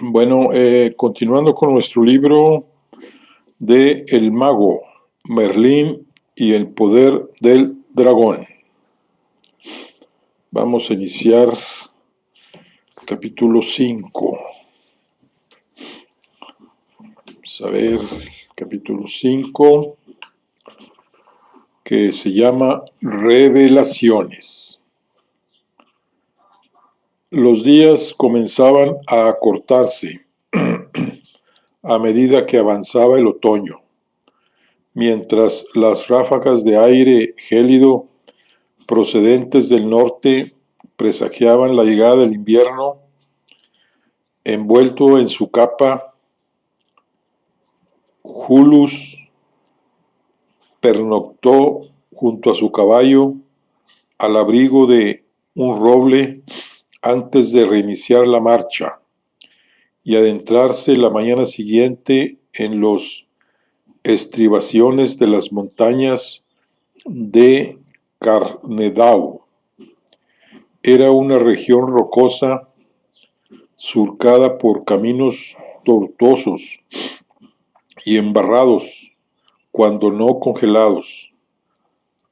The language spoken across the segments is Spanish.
Bueno, continuando con nuestro libro de El Mago, Merlín y el Poder del Dragón. Vamos a iniciar capítulo 5. Vamos a ver, capítulo 5, que se llama Revelaciones. Los días comenzaban a acortarse a medida que avanzaba el otoño, mientras las ráfagas de aire gélido procedentes del norte presagiaban la llegada del invierno. Envuelto en su capa, Julius pernoctó junto a su caballo al abrigo de un roble antes de reiniciar la marcha y adentrarse la mañana siguiente en los estribaciones de las montañas de Carnedau. Era una región rocosa surcada por caminos tortuosos y embarrados, cuando no congelados.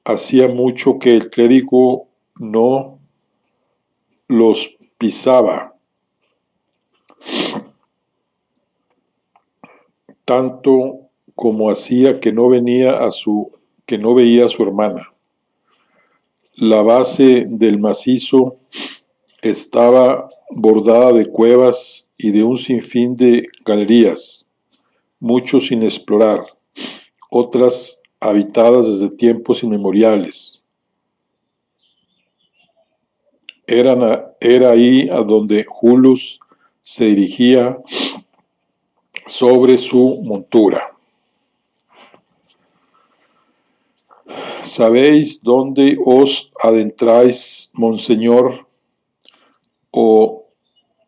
Hacía mucho que el clérigo no los pisaba, tanto como hacía que no veía a su hermana. La base del macizo estaba bordada de cuevas y de un sinfín de galerías, muchos sin explorar, otras habitadas desde tiempos inmemoriales. Era ahí a donde Julius se dirigía sobre su montura. ¿Sabéis dónde os adentráis, monseñor? ¿O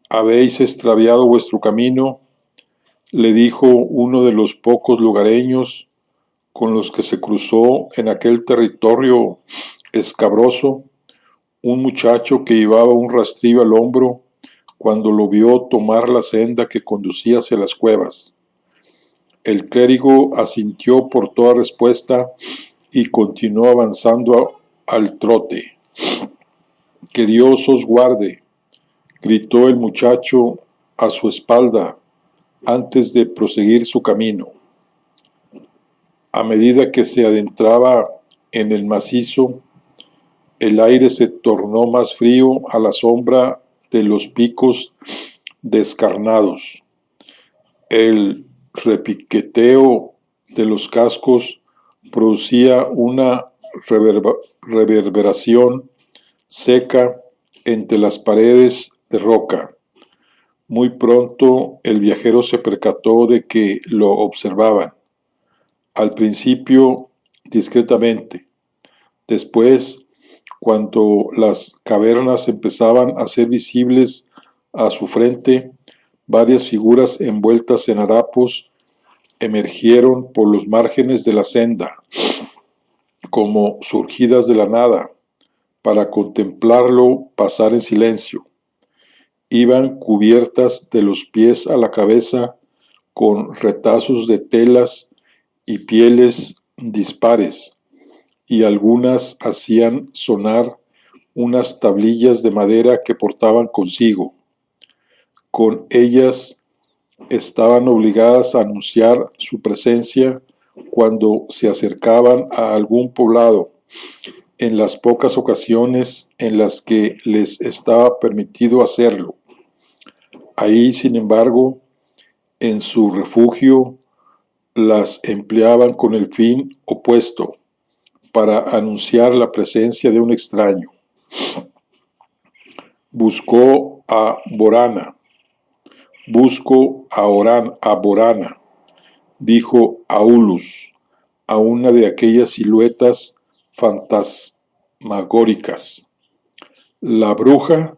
habéis extraviado vuestro camino?, le dijo uno de los pocos lugareños con los que se cruzó en aquel territorio escabroso, un muchacho que llevaba un rastrillo al hombro cuando lo vio tomar la senda que conducía hacia las cuevas. El clérigo asintió por toda respuesta y continuó avanzando al trote. «Que Dios os guarde», gritó el muchacho a su espalda antes de proseguir su camino. A medida que se adentraba en el macizo, el aire se tornó más frío a la sombra de los picos descarnados. El repiqueteo de los cascos producía una reverberación seca entre las paredes de roca. Muy pronto el viajero se percató de que lo observaban, al principio discretamente. Después, cuando las cavernas empezaban a ser visibles a su frente, varias figuras envueltas en harapos emergieron por los márgenes de la senda, como surgidas de la nada, para contemplarlo pasar en silencio. Iban cubiertas de los pies a la cabeza con retazos de telas y pieles dispares, y algunas hacían sonar unas tablillas de madera que portaban consigo. Con ellas estaban obligadas a anunciar su presencia cuando se acercaban a algún poblado, en las pocas ocasiones en las que les estaba permitido hacerlo. Ahí, sin embargo, en su refugio, las empleaban con el fin opuesto, para anunciar la presencia de un extraño. Busco a Borana, dijo Aulus a una de aquellas siluetas fantasmagóricas. La bruja.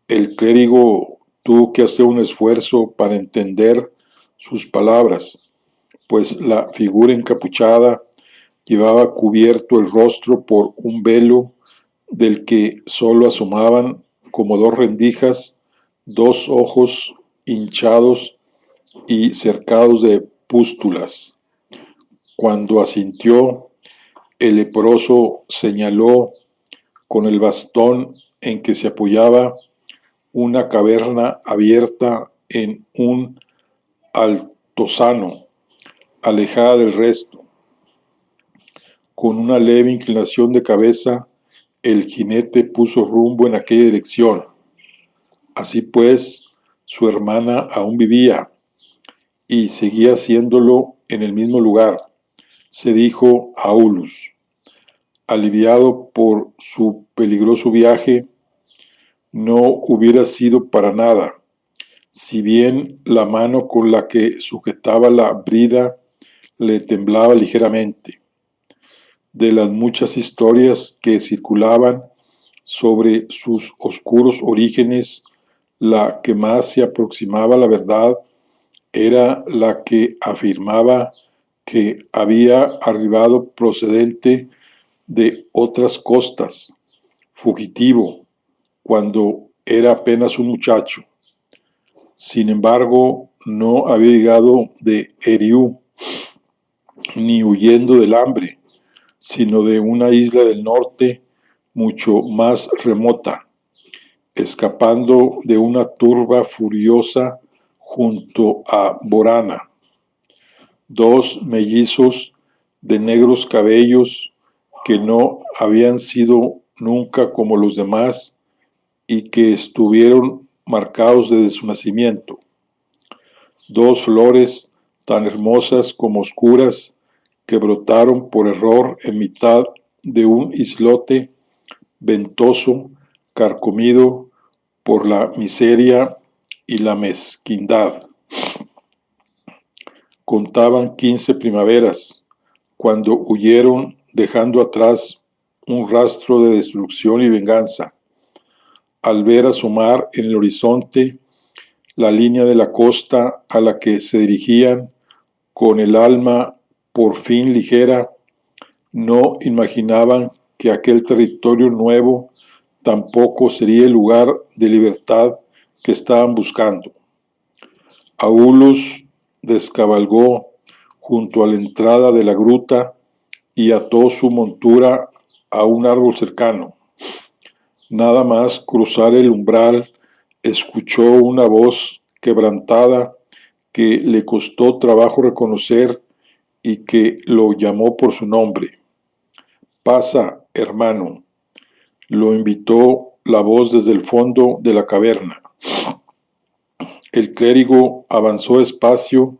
El clérigo tuvo que hacer un esfuerzo para entender sus palabras, pues la figura encapuchada llevaba cubierto el rostro por un velo del que solo asomaban, como dos rendijas, dos ojos hinchados y cercados de pústulas. Cuando asintió, el leproso señaló con el bastón en que se apoyaba una caverna abierta en un altozano, alejada del resto. Con una leve inclinación de cabeza, el jinete puso rumbo en aquella dirección. Así pues, su hermana aún vivía y seguía haciéndolo en el mismo lugar, se dijo Aulus. Aliviado por su peligroso viaje, no hubiera sido para nada, si bien la mano con la que sujetaba la brida le temblaba ligeramente. De las muchas historias que circulaban sobre sus oscuros orígenes, la que más se aproximaba a la verdad era la que afirmaba que había arribado procedente de otras costas, fugitivo, cuando era apenas un muchacho. Sin embargo, no había llegado de Eriú, ni huyendo del hambre, sino de una isla del norte mucho más remota, escapando de una turba furiosa junto a Borana. Dos mellizos de negros cabellos que no habían sido nunca como los demás y que estuvieron marcados desde su nacimiento. Dos flores tan hermosas como oscuras que brotaron por error en mitad de un islote ventoso, carcomido por la miseria y la mezquindad. Contaban 15 primaveras, cuando huyeron dejando atrás un rastro de destrucción y venganza. Al ver asomar en el horizonte la línea de la costa a la que se dirigían, con el alma por fin ligera, no imaginaban que aquel territorio nuevo tampoco sería el lugar de libertad que estaban buscando. Aulus descabalgó junto a la entrada de la gruta y ató su montura a un árbol cercano. Nada más cruzar el umbral, escuchó una voz quebrantada que le costó trabajo reconocer y que lo llamó por su nombre. «Pasa, hermano», lo invitó la voz desde el fondo de la caverna. El clérigo avanzó despacio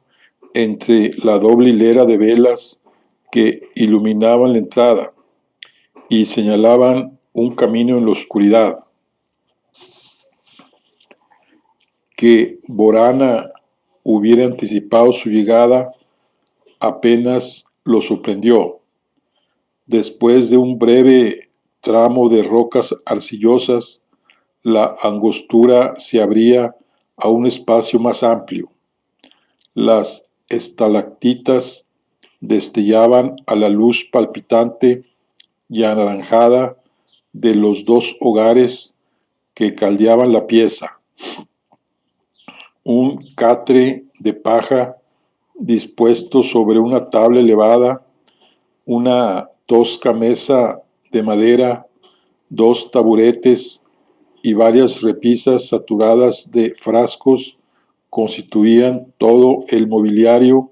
entre la doble hilera de velas que iluminaban la entrada y señalaban un camino en la oscuridad. Que Borana hubiera anticipado su llegada apenas lo sorprendió. Después de un breve tramo de rocas arcillosas, la angostura se abría a un espacio más amplio. Las estalactitas destellaban a la luz palpitante y anaranjada de los dos hogares que caldeaban la pieza. Un catre de paja dispuesto sobre una tabla elevada, una tosca mesa de madera, dos taburetes y varias repisas saturadas de frascos constituían todo el mobiliario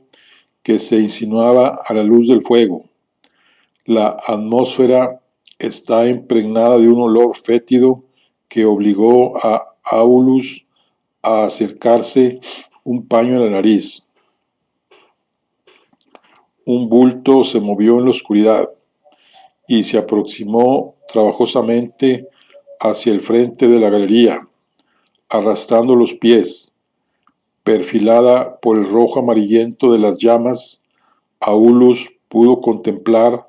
que se insinuaba a la luz del fuego. La atmósfera está impregnada de un olor fétido que obligó a Aulus a acercarse un paño a la nariz. Un bulto se movió en la oscuridad y se aproximó trabajosamente hacia el frente de la galería, arrastrando los pies. Perfilada por el rojo amarillento de las llamas, Aulus pudo contemplar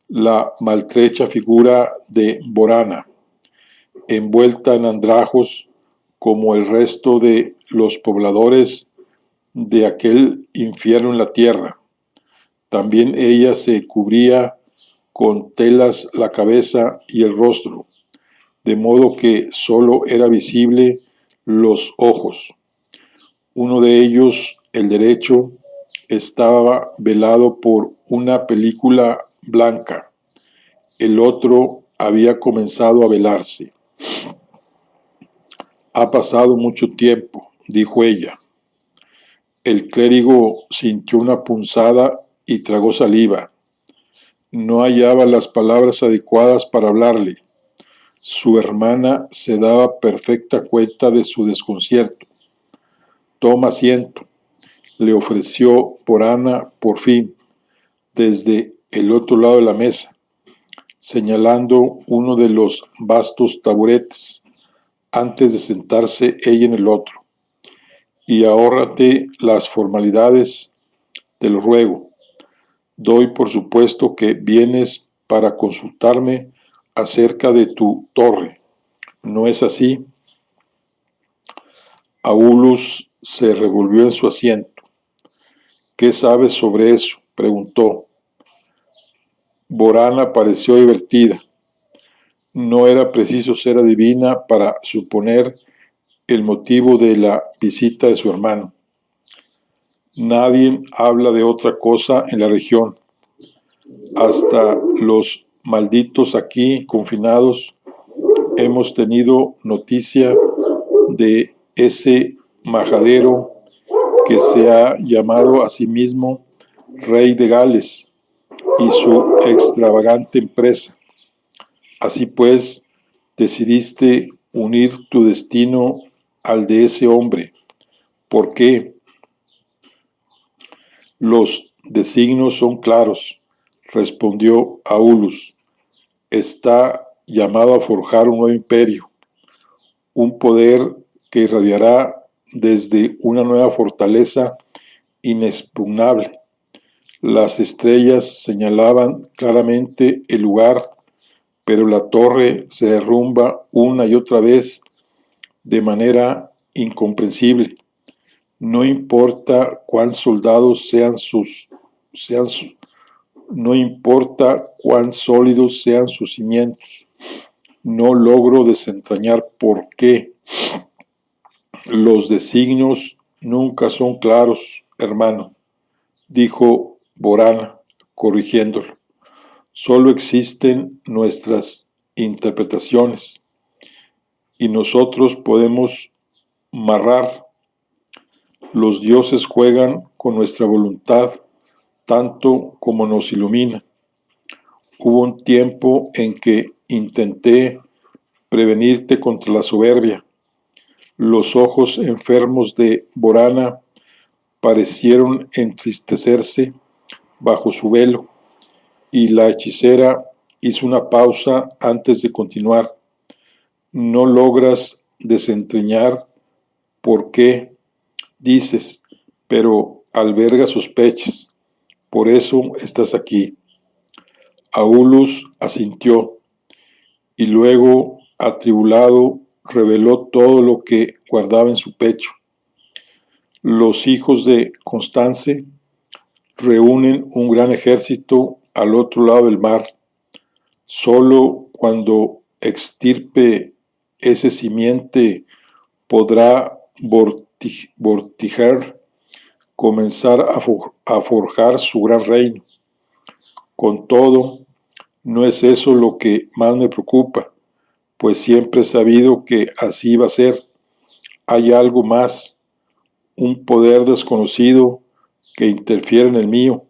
la maltrecha figura de Borana, envuelta en andrajos como el resto de los pobladores de aquel infierno en la tierra. También ella se cubría con telas la cabeza y el rostro, de modo que solo era visible los ojos. Uno de ellos, el derecho, estaba velado por una película blanca. El otro había comenzado a velarse. Ha pasado mucho tiempo, dijo ella. El clérigo sintió una punzada y tragó saliva. No hallaba las palabras adecuadas para hablarle. Su hermana se daba perfecta cuenta de su desconcierto. Toma asiento, le ofreció Borana por fin, desde el otro lado de la mesa, señalando uno de los vastos taburetes, antes de sentarse ella en el otro. Y ahórrate las formalidades, te lo ruego. Doy por supuesto que vienes para consultarme acerca de tu torre. ¿No es así? Aulus se revolvió en su asiento. ¿Qué sabes sobre eso?, preguntó. Borana pareció divertida. No era preciso ser adivina para suponer el motivo de la visita de su hermano. Nadie habla de otra cosa en la región. Hasta los malditos aquí confinados hemos tenido noticia de ese majadero que se ha llamado a sí mismo Rey de Gales y su extravagante empresa. Así pues, decidiste unir tu destino al de ese hombre. ¿Por qué? Los designios son claros, respondió Aulus. Está llamado a forjar un nuevo imperio, un poder que irradiará desde una nueva fortaleza inexpugnable. Las estrellas señalaban claramente el lugar, pero la torre se derrumba una y otra vez de manera incomprensible. No importa cuán soldados no importa cuán sólidos sean sus cimientos. No logro desentrañar por qué. Los designios nunca son claros, hermano, dijo Borana, corrigiéndolo. Solo existen nuestras interpretaciones y nosotros podemos marrar. Los dioses juegan con nuestra voluntad tanto como nos ilumina. Hubo un tiempo en que intenté prevenirte contra la soberbia. Los ojos enfermos de Borana parecieron entristecerse bajo su velo, y la hechicera hizo una pausa antes de continuar. No logras desentrañar por qué, dices, pero alberga sospechas. Por eso estás aquí. Aulus asintió, y luego, atribulado, reveló todo lo que guardaba en su pecho. Los hijos de Constance reúnen un gran ejército al otro lado del mar. Solo cuando extirpe ese simiente podrá Vortiger comenzar a forjar su gran reino. Con todo, no es eso lo que más me preocupa, pues siempre he sabido que así iba a ser. Hay algo más, un poder desconocido que interfiere en el mío.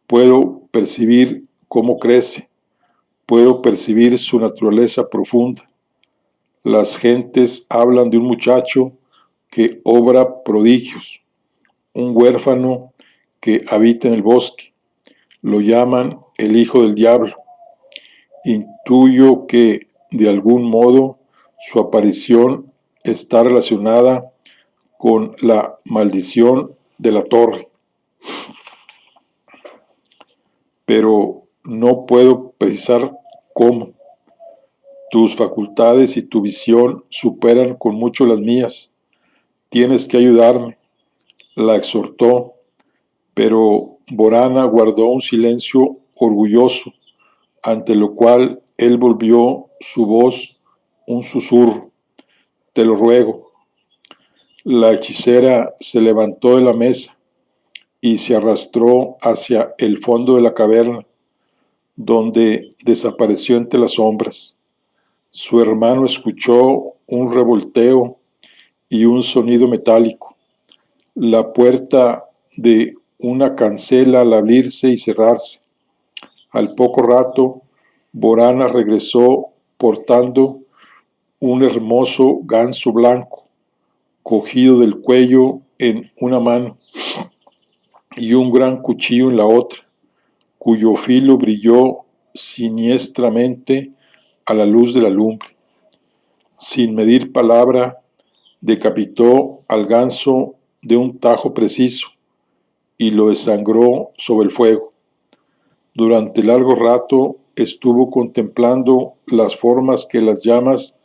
Puedo percibir cómo crece, puedo percibir su naturaleza profunda. Las gentes hablan de un muchacho que obra prodigios, un huérfano que habita en el bosque. Lo llaman el hijo del diablo. Intuyo que, de algún modo, su aparición está relacionada con la maldición de la torre. Pero no puedo precisar cómo. Tus facultades y tu visión superan con mucho las mías. Tienes que ayudarme, la exhortó, pero Borana guardó un silencio orgulloso, ante lo cual él volvió su voz un susurro. Te lo ruego. La hechicera se levantó de la mesa y se arrastró hacia el fondo de la caverna, donde desapareció entre las sombras. Su hermano escuchó un revolteo y un sonido metálico. La puerta de una cancela al abrirse y cerrarse. Al poco rato, Borana regresó portando un hermoso ganso blanco, cogido del cuello en una mano y un gran cuchillo en la otra, cuyo filo brilló siniestramente a la luz de la lumbre. Sin medir palabra, decapitó al ganso de un tajo preciso y lo desangró sobre el fuego. Durante largo rato estuvo contemplando las formas que las llamas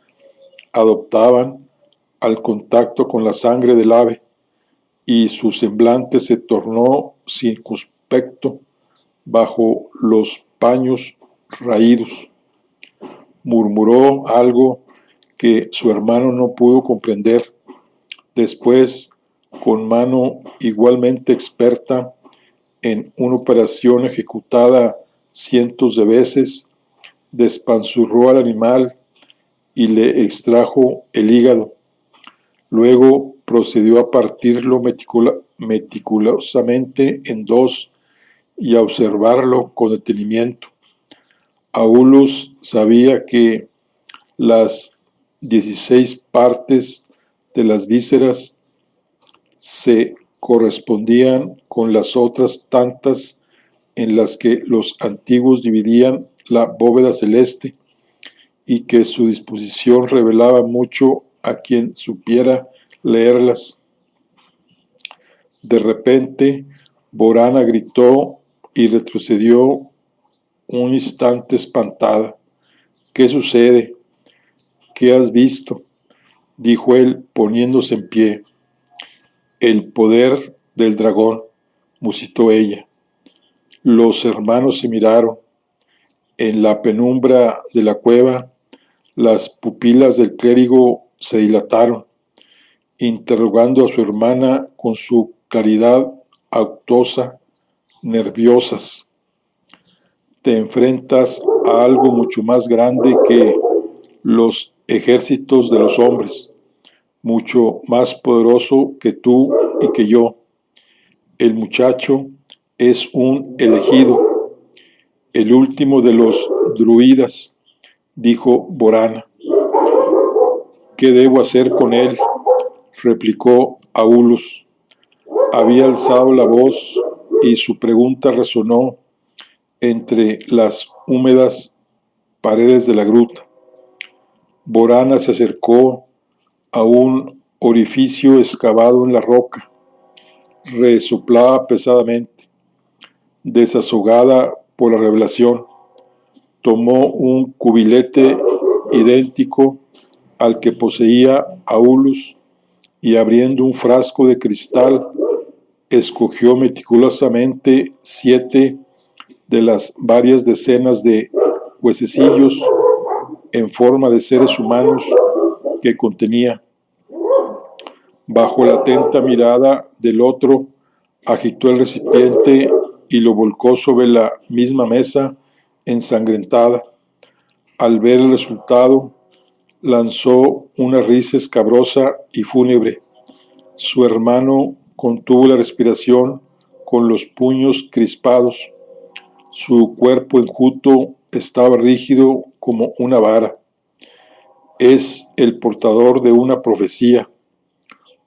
adoptaban al contacto con la sangre del ave, y su semblante se tornó circunspecto bajo los paños raídos. Murmuró algo que su hermano no pudo comprender. Después, con mano igualmente experta en una operación ejecutada cientos de veces, despanzurró al animal y le extrajo el hígado. Luego procedió a partirlo meticulosamente en dos y a observarlo con detenimiento. Aulus sabía que las 16 partes de las vísceras se correspondían con las otras tantas en las que los antiguos dividían la bóveda celeste, y que su disposición revelaba mucho a quien supiera leerlas. De repente, Borana gritó y retrocedió un instante espantada. ¿Qué sucede? ¿Qué has visto?, dijo él, poniéndose en pie. El poder del dragón, musitó ella. Los hermanos se miraron. En la penumbra de la cueva, las pupilas del clérigo se dilataron, interrogando a su hermana con su claridad obtusa, nerviosas. Te enfrentas a algo mucho más grande que los ejércitos de los hombres, mucho más poderoso que tú y que yo. El muchacho es un elegido, el último de los druidas, dijo Borana. ¿Qué debo hacer con él?, replicó Aulus. Había alzado la voz y su pregunta resonó entre las húmedas paredes de la gruta. Borana se acercó a un orificio excavado en la roca. Resoplaba pesadamente. Desazogada por la revelación, tomó un cubilete idéntico al que poseía Aulus y, abriendo un frasco de cristal, escogió meticulosamente 7 de las varias decenas de huesecillos en forma de seres humanos que contenía. Bajo la atenta mirada del otro, agitó el recipiente y lo volcó sobre la misma mesa ensangrentada. Al ver el resultado, lanzó una risa escabrosa y fúnebre. Su hermano contuvo la respiración con los puños crispados. Su cuerpo enjuto estaba rígido como una vara. Es el portador de una profecía.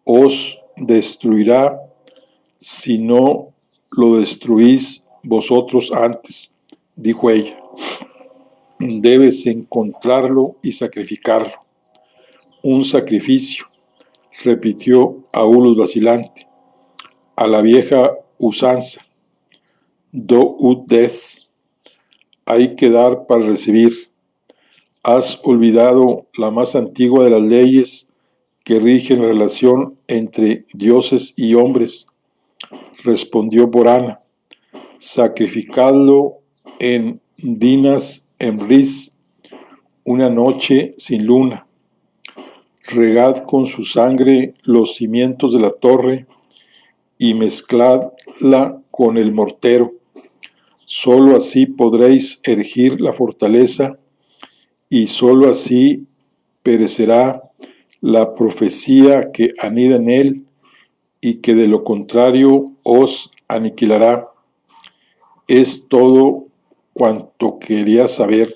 Os destruirá si no lo destruís vosotros antes, dijo ella. Debes encontrarlo y sacrificarlo. Un sacrificio, repitió Aulus vacilante, a la vieja usanza. Do ut des. Hay que dar para recibir. Has olvidado la más antigua de las leyes que rigen la relación entre dioses y hombres, respondió Borana. Sacrificadlo en Dinas Emrys, una noche sin luna. regad con su sangre los cimientos de la torre y mezcladla con el mortero. Sólo así podréis erigir la fortaleza y sólo así perecerá la profecía que anida en él y que de lo contrario os aniquilará. Es todo cuanto quería saber.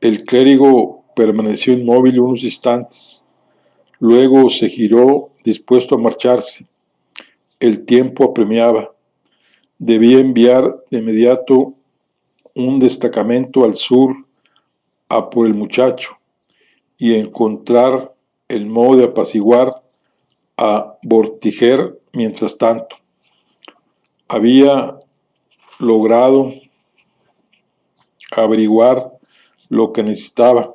El clérigo permaneció inmóvil unos instantes. Luego se giró, dispuesto a marcharse. El tiempo apremiaba. Debía enviar de inmediato un destacamento al sur a por el muchacho y encontrar el modo de apaciguar a Vortiger mientras tanto. Había logrado averiguar lo que necesitaba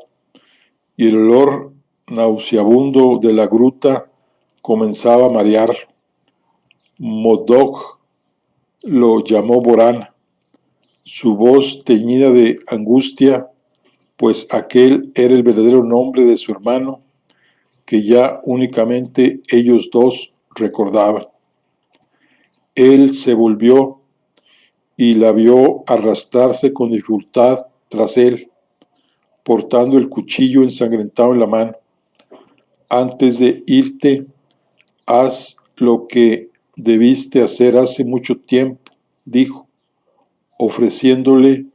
y el olor nauseabundo de la gruta comenzaba a marearlo. Modok lo llamó Borana, su voz teñida de angustia, pues aquel era el verdadero nombre de su hermano, que ya únicamente ellos dos recordaban. Él se volvió y la vio arrastrarse con dificultad tras él, portando el cuchillo ensangrentado en la mano. Antes de irte, haz lo que debiste hacer hace mucho tiempo, dijo, ofreciéndole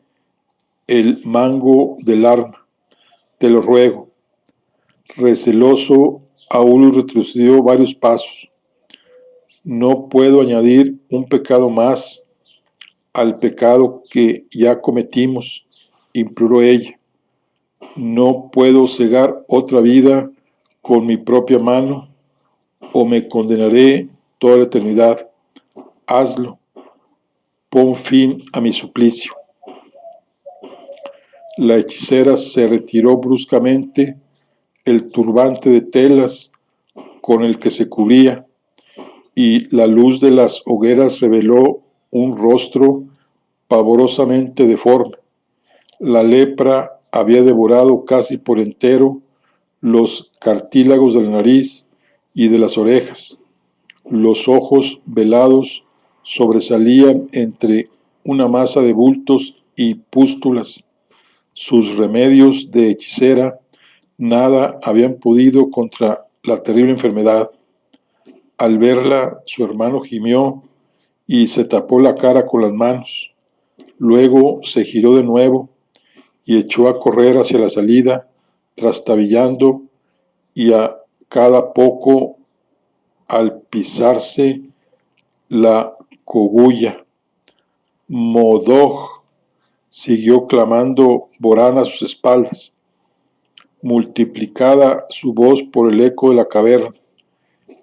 el mango del arma. Te lo ruego. Receloso, Aulus retrocedió varios pasos. No puedo añadir un pecado más al pecado que ya cometimos, imploró ella. No puedo cegar otra vida con mi propia mano o me condenaré toda la eternidad. Hazlo. Pon fin a mi suplicio. La hechicera se retiró bruscamente. El turbante de telas con el que se cubría y la luz de las hogueras reveló un rostro pavorosamente deforme. La lepra había devorado casi por entero los cartílagos de la nariz y de las orejas. Los ojos velados sobresalían entre una masa de bultos y pústulas. Sus remedios de hechicera nada habían podido contra la terrible enfermedad. Al verla, su hermano gimió y se tapó la cara con las manos. Luego se giró de nuevo y echó a correr hacia la salida, trastabillando y a cada poco al pisarse la cogulla. Modok, siguió clamando Borana a sus espaldas, multiplicada su voz por el eco de la caverna.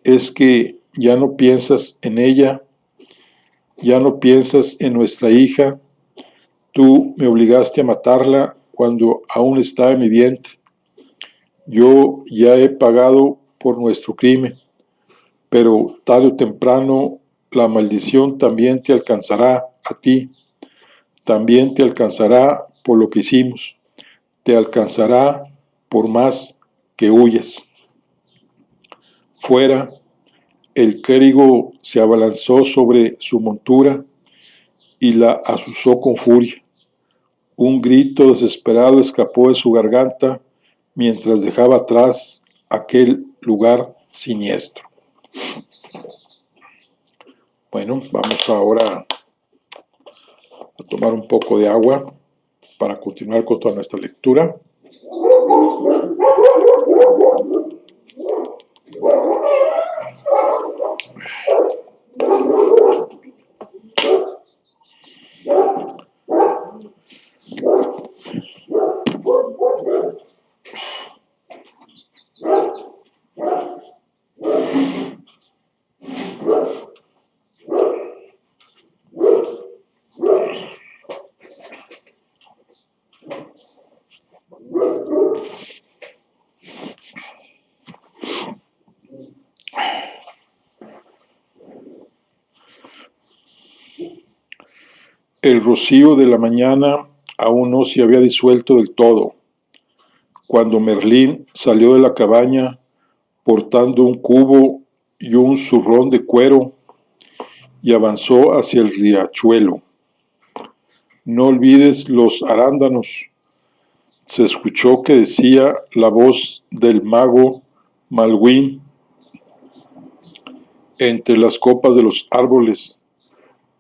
¿Es que ya no piensas en ella? ¿Ya no piensas en nuestra hija? Tú me obligaste a matarla cuando aún estaba en mi vientre. Yo ya he pagado por nuestro crimen, pero tarde o temprano la maldición también te alcanzará a ti. También te alcanzará por lo que hicimos. Te alcanzará por más que huyas. Fuera, el clérigo se abalanzó sobre su montura y la azuzó con furia. Un grito desesperado escapó de su garganta mientras dejaba atrás aquel lugar siniestro. Bueno, vamos ahora a tomar un poco de agua para continuar con toda nuestra lectura. El rocío de la mañana aún no se había disuelto del todo. cuando Merlín salió de la cabaña portando un cubo y un zurrón de cuero y avanzó hacia el riachuelo. No olvides los arándanos, se escuchó que decía la voz del mago Malwin entre las copas de los árboles,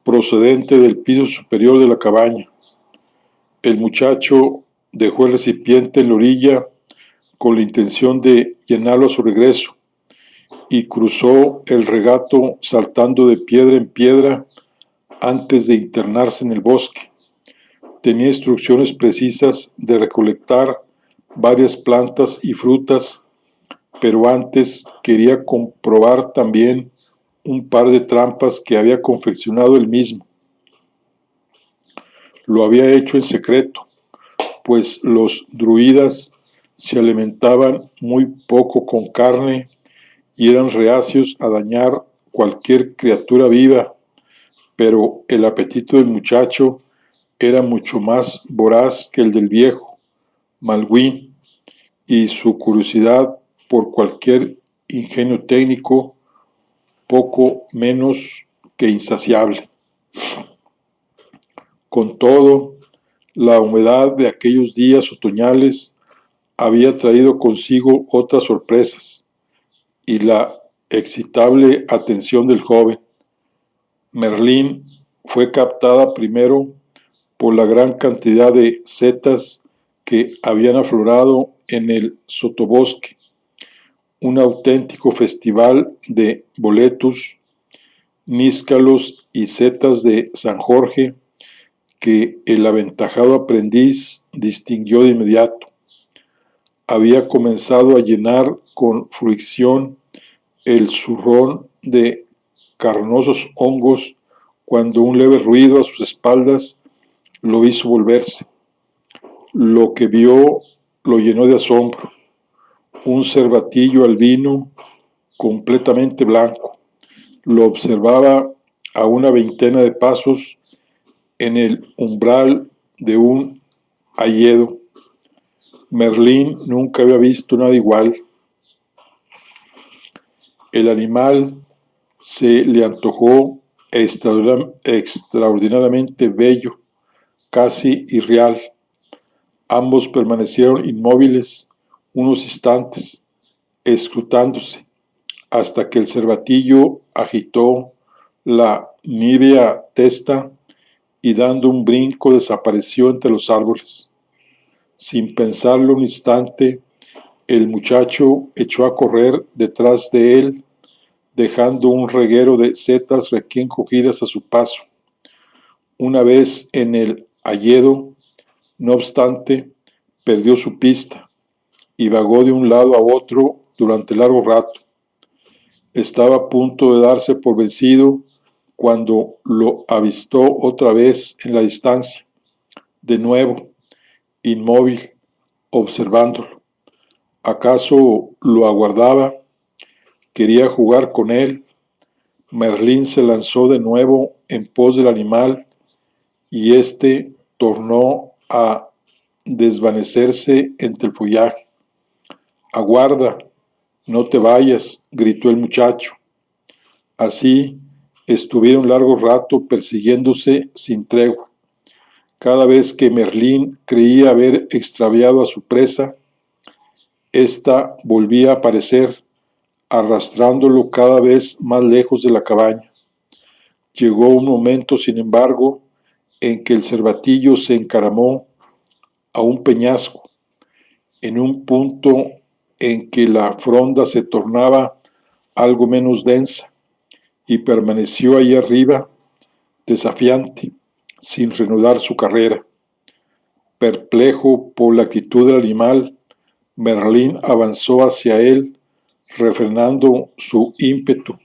procedente del piso superior de la cabaña. El muchacho dejó el recipiente en la orilla con la intención de llenarlo a su regreso y cruzó el regato saltando de piedra en piedra antes de internarse en el bosque. Tenía instrucciones precisas de recolectar varias plantas y frutas, pero antes quería comprobar también un par de trampas que había confeccionado él mismo. Lo había hecho en secreto, pues los druidas se alimentaban muy poco con carne y eran reacios a dañar cualquier criatura viva, pero el apetito del muchacho era mucho más voraz que el del viejo Malwin, y su curiosidad por cualquier ingenio técnico poco menos que insaciable. Con todo, la humedad de aquellos días otoñales había traído consigo otras sorpresas y la excitable atención del joven. Merlín fue captada primero por la gran cantidad de setas que habían aflorado en el sotobosque, un auténtico festival de boletus, níscalos y setas de San Jorge que el aventajado aprendiz distinguió de inmediato. Había comenzado a llenar con fruición el zurrón de carnosos hongos cuando un leve ruido a sus espaldas lo hizo volverse. Lo que vio lo llenó de asombro. Un cervatillo albino completamente blanco. Lo observaba a una veintena de pasos en el umbral de un hayedo. Merlín nunca había visto nada igual. El animal se le antojó extraordinariamente bello, casi irreal. Ambos permanecieron inmóviles unos instantes, escrutándose, hasta que el cervatillo agitó la nívea testa y dando un brinco desapareció entre los árboles. Sin pensarlo un instante, el muchacho echó a correr detrás de él, dejando un reguero de setas recién cogidas a su paso. Una vez en el hayedo, no obstante, perdió su pista y vagó de un lado a otro durante largo rato. Estaba a punto de darse por vencido cuando lo avistó otra vez en la distancia, de nuevo, inmóvil, observándolo. ¿Acaso lo aguardaba? ¿Quería jugar con él? Merlín se lanzó de nuevo en pos del animal y éste tornó a desvanecerse entre el follaje. «Aguarda, no te vayas», gritó el muchacho. Así estuvieron largo rato persiguiéndose sin tregua. Cada vez que Merlín creía haber extraviado a su presa, ésta volvía a aparecer, arrastrándolo cada vez más lejos de la cabaña. Llegó un momento, sin embargo, en que el cervatillo se encaramó a un peñasco, en un punto en que la fronda se tornaba algo menos densa, y permaneció allí arriba, desafiante, sin reanudar su carrera. Perplejo por la actitud del animal, Merlín avanzó hacia él, refrenando su ímpetu,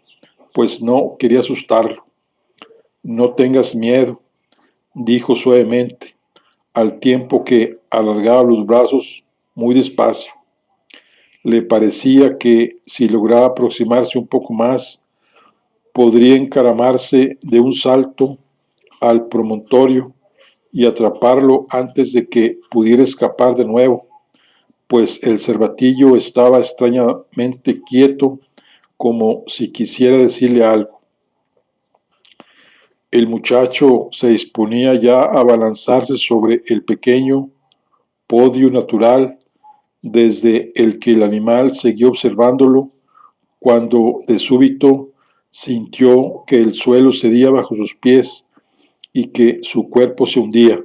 pues no quería asustarlo. «No tengas miedo», dijo suavemente, al tiempo que alargaba los brazos muy despacio. Le parecía que si lograba aproximarse un poco más, podría encaramarse de un salto al promontorio y atraparlo antes de que pudiera escapar de nuevo, pues el cervatillo estaba extrañamente quieto, como si quisiera decirle algo. El muchacho se disponía ya a abalanzarse sobre el pequeño podio natural desde el que el animal seguía observándolo, cuando de súbito sintió que el suelo cedía bajo sus pies y que su cuerpo se hundía.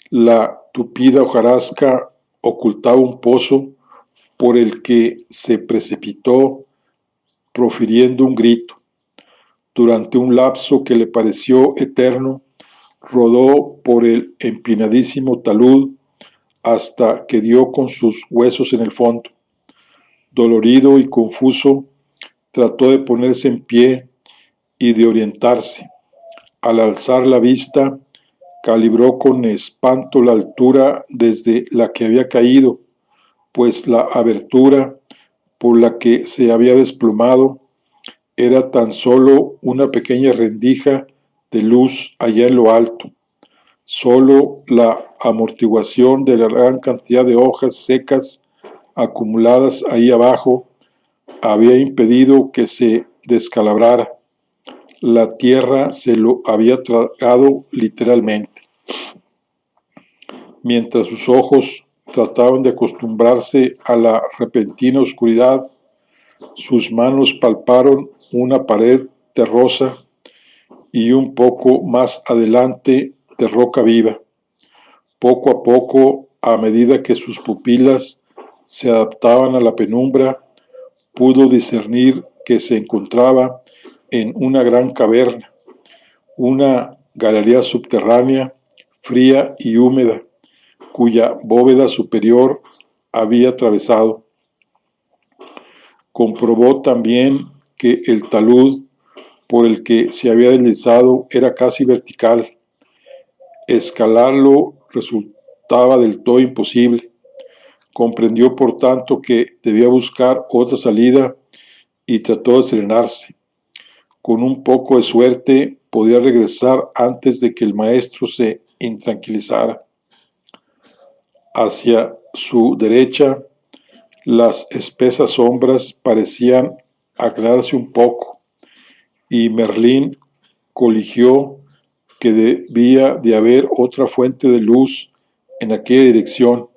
La tupida hojarasca ocultaba un pozo por el que se precipitó profiriendo un grito. Durante un lapso que le pareció eterno, rodó por el empinadísimo talud hasta que dio con sus huesos en el fondo. Dolorido y confuso, trató de ponerse en pie y de orientarse. Al alzar la vista, calibró con espanto la altura desde la que había caído, pues la abertura por la que se había desplomado era tan solo una pequeña rendija de luz allá en lo alto. Solo la amortiguación de la gran cantidad de hojas secas acumuladas ahí abajo había impedido que se descalabrara. La tierra se lo había tragado literalmente. Mientras sus ojos trataban de acostumbrarse a la repentina oscuridad, sus manos palparon una pared terrosa y un poco más adelante de roca viva. Poco a poco, a medida que sus pupilas se adaptaban a la penumbra, pudo discernir que se encontraba en una gran caverna, una galería subterránea, fría y húmeda, cuya bóveda superior había atravesado. Comprobó también que el talud por el que se había deslizado era casi vertical. Escalarlo resultaba del todo imposible. Comprendió, por tanto, que debía buscar otra salida y trató de serenarse. Con un poco de suerte podía regresar antes de que el maestro se intranquilizara. Hacia su derecha, las espesas sombras parecían aclararse un poco, y Merlín coligió que debía de haber otra fuente de luz en aquella dirección,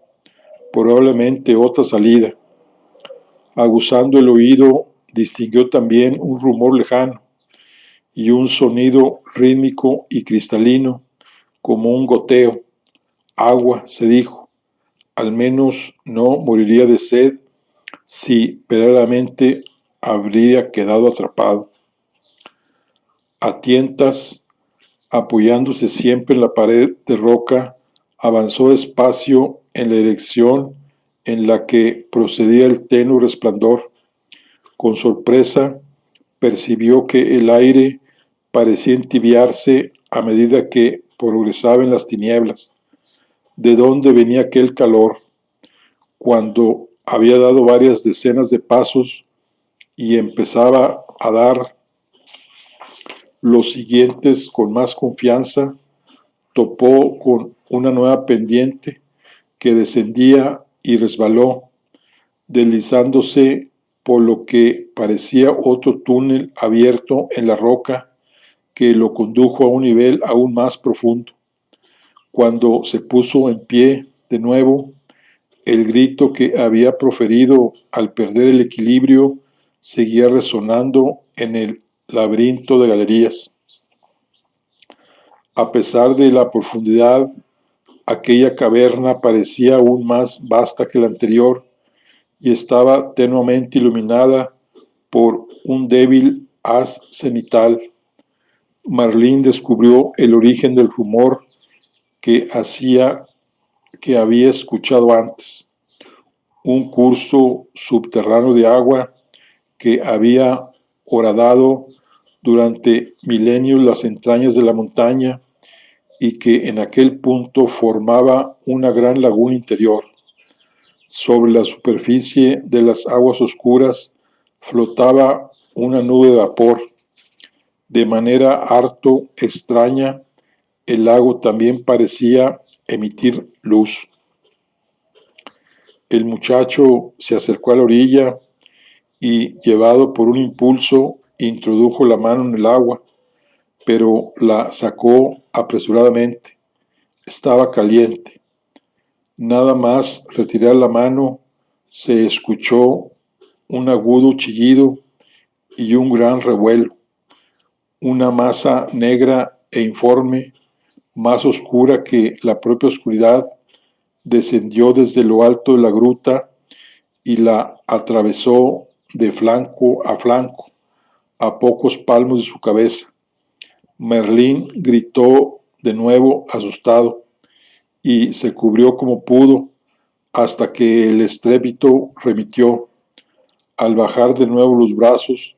probablemente otra salida. Aguzando el oído, distinguió también un rumor lejano y un sonido rítmico y cristalino, como un goteo. Agua, se dijo. Al menos no moriría de sed si verdaderamente habría quedado atrapado. A tientas, apoyándose siempre en la pared de roca, avanzó despacio en la dirección en la que procedía el tenue resplandor. Con sorpresa, percibió que el aire parecía entibiarse a medida que progresaba en las tinieblas. ¿De dónde venía aquel calor? Cuando había dado varias decenas de pasos y empezaba a dar los siguientes con más confianza, topó con una nueva pendiente que descendía y resbaló, deslizándose por lo que parecía otro túnel abierto en la roca que lo condujo a un nivel aún más profundo. Cuando se puso en pie de nuevo, el grito que había proferido al perder el equilibrio seguía resonando en el laberinto de galerías. A pesar de la profundidad, aquella caverna parecía aún más vasta que la anterior y estaba tenuamente iluminada por un débil haz cenital. Merlín descubrió el origen del rumor que había escuchado antes. Un curso subterráneo de agua que había horadado durante milenios las entrañas de la montaña y que en aquel punto formaba una gran laguna interior. Sobre la superficie de las aguas oscuras flotaba una nube de vapor. De manera harto extraña, el lago también parecía emitir luz. El muchacho se acercó a la orilla y, llevado por un impulso, introdujo la mano en el agua, pero la sacó apresuradamente. Estaba caliente. Nada más retirar la mano, se escuchó un agudo chillido y un gran revuelo. Una masa negra e informe, más oscura que la propia oscuridad, descendió desde lo alto de la gruta y la atravesó de flanco, a pocos palmos de su cabeza. Merlín gritó de nuevo, asustado, y se cubrió como pudo hasta que el estrépito remitió. Al bajar de nuevo los brazos,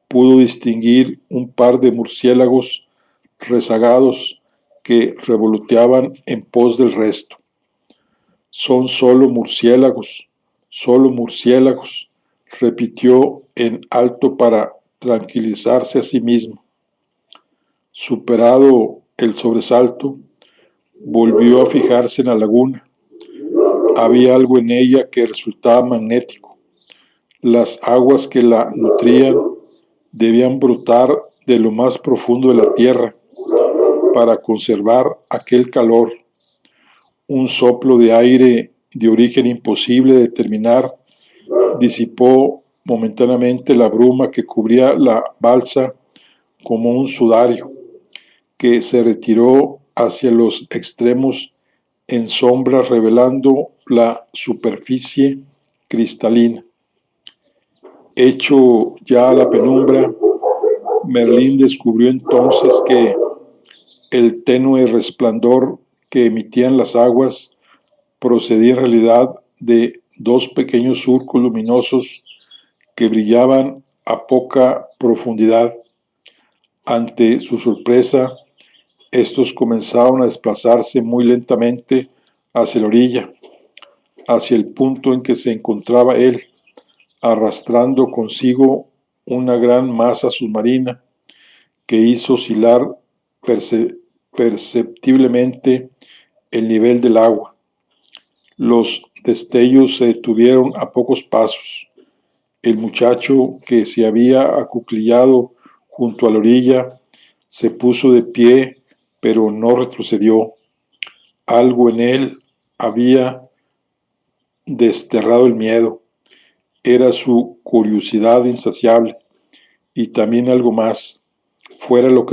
pudo distinguir un par de murciélagos rezagados que revoloteaban en pos del resto. Son solo murciélagos, repitió en alto para tranquilizarse a sí mismo. Superado el sobresalto, volvió a fijarse en la laguna. Había algo en ella que resultaba magnético. Las aguas que la nutrían debían brotar de lo más profundo de la tierra para conservar aquel calor. Un soplo de aire de origen imposible de determinar disipó momentáneamente la bruma que cubría la balsa como un sudario, que se retiró hacia los extremos en sombra, revelando la superficie cristalina. Hecho ya a la penumbra, Merlín descubrió entonces que el tenue resplandor que emitían las aguas procedía en realidad de dos pequeños surcos luminosos que brillaban a poca profundidad. Ante su sorpresa, estos comenzaron a desplazarse muy lentamente hacia la orilla, hacia el punto en que se encontraba él, arrastrando consigo una gran masa submarina que hizo oscilar perceptiblemente el nivel del agua. Los destellos se detuvieron a pocos pasos. El muchacho, que se había acuclillado junto a la orilla, se puso de pie, pero no retrocedió. Algo en él había desterrado el miedo. Era su curiosidad insaciable, y también algo más. Fuera lo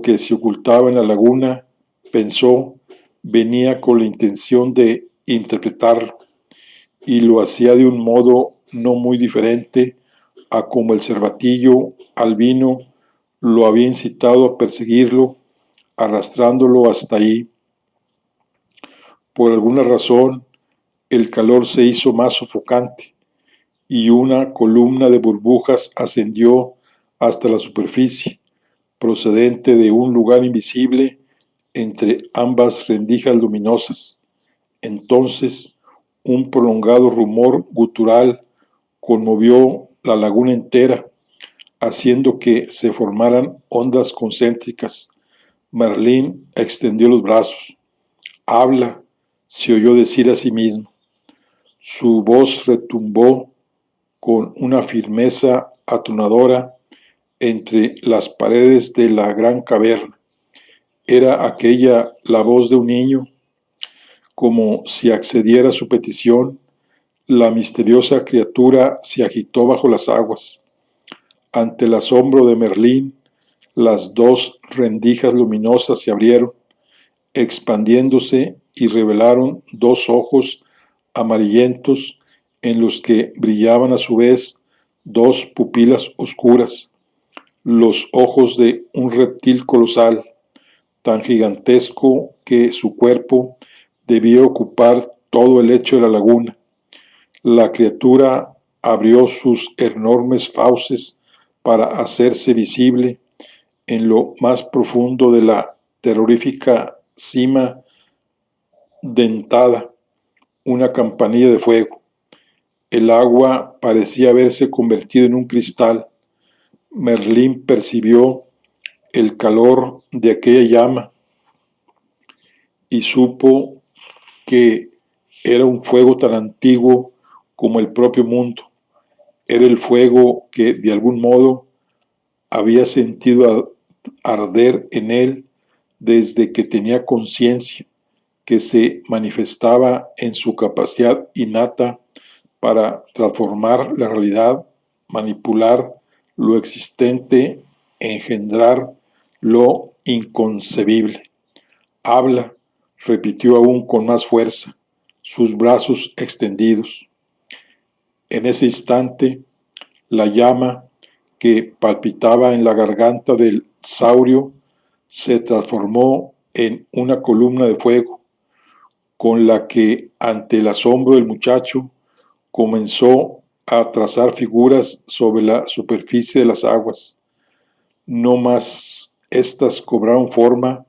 que se ocultaba en la laguna, pensó, venía con la intención de interpretarlo, y lo hacía de un modo no muy diferente a como el cervatillo albino lo había incitado a perseguirlo, arrastrándolo hasta ahí. Por alguna razón, el calor se hizo más sofocante, y una columna de burbujas ascendió hasta la superficie, procedente de un lugar invisible entre ambas rendijas luminosas. Entonces, un prolongado rumor gutural conmovió la laguna entera, haciendo que se formaran ondas concéntricas. Merlín extendió los brazos. «Habla», se oyó decir a sí mismo. Su voz retumbó con una firmeza atronadora entre las paredes de la gran caverna. Era aquella la voz de un niño. Como si accediera a su petición, la misteriosa criatura se agitó bajo las aguas. Ante el asombro de Merlín, las dos rendijas luminosas se abrieron, expandiéndose, y revelaron dos ojos amarillentos en los que brillaban a su vez dos pupilas oscuras, los ojos de un reptil colosal, tan gigantesco que su cuerpo debía ocupar todo el lecho de la laguna. La criatura abrió sus enormes fauces para hacerse visible en lo más profundo de la terrorífica cima dentada, una campanilla de fuego. El agua parecía haberse convertido en un cristal. Merlín percibió el calor de aquella llama y supo que Era un fuego tan antiguo como el propio mundo. Era el fuego que, de algún modo, había sentido arder en él desde que tenía conciencia, que se manifestaba en su capacidad innata para transformar la realidad, manipular lo existente, engendrar lo inconcebible. Habla, repitió aún con más fuerza, sus brazos extendidos. En ese instante, la llama que palpitaba en la garganta del saurio se transformó en una columna de fuego, con la que, ante el asombro del muchacho, comenzó a trazar figuras sobre la superficie de las aguas. No más éstas cobraron forma,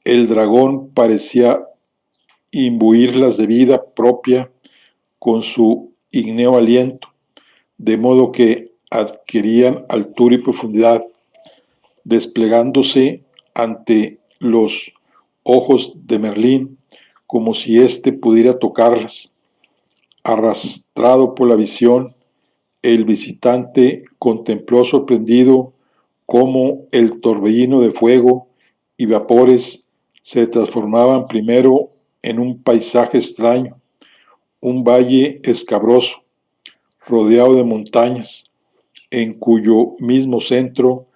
el dragón parecía imbuirlas de vida propia con su ígneo aliento, de modo que adquirían altura y profundidad, desplegándose ante los ojos de Merlín como si éste pudiera tocarlas. Arrastrado por la visión, el visitante contempló sorprendido cómo el torbellino de fuego y vapores se transformaban primero en un paisaje extraño, un valle escabroso, rodeado de montañas, en cuyo mismo centro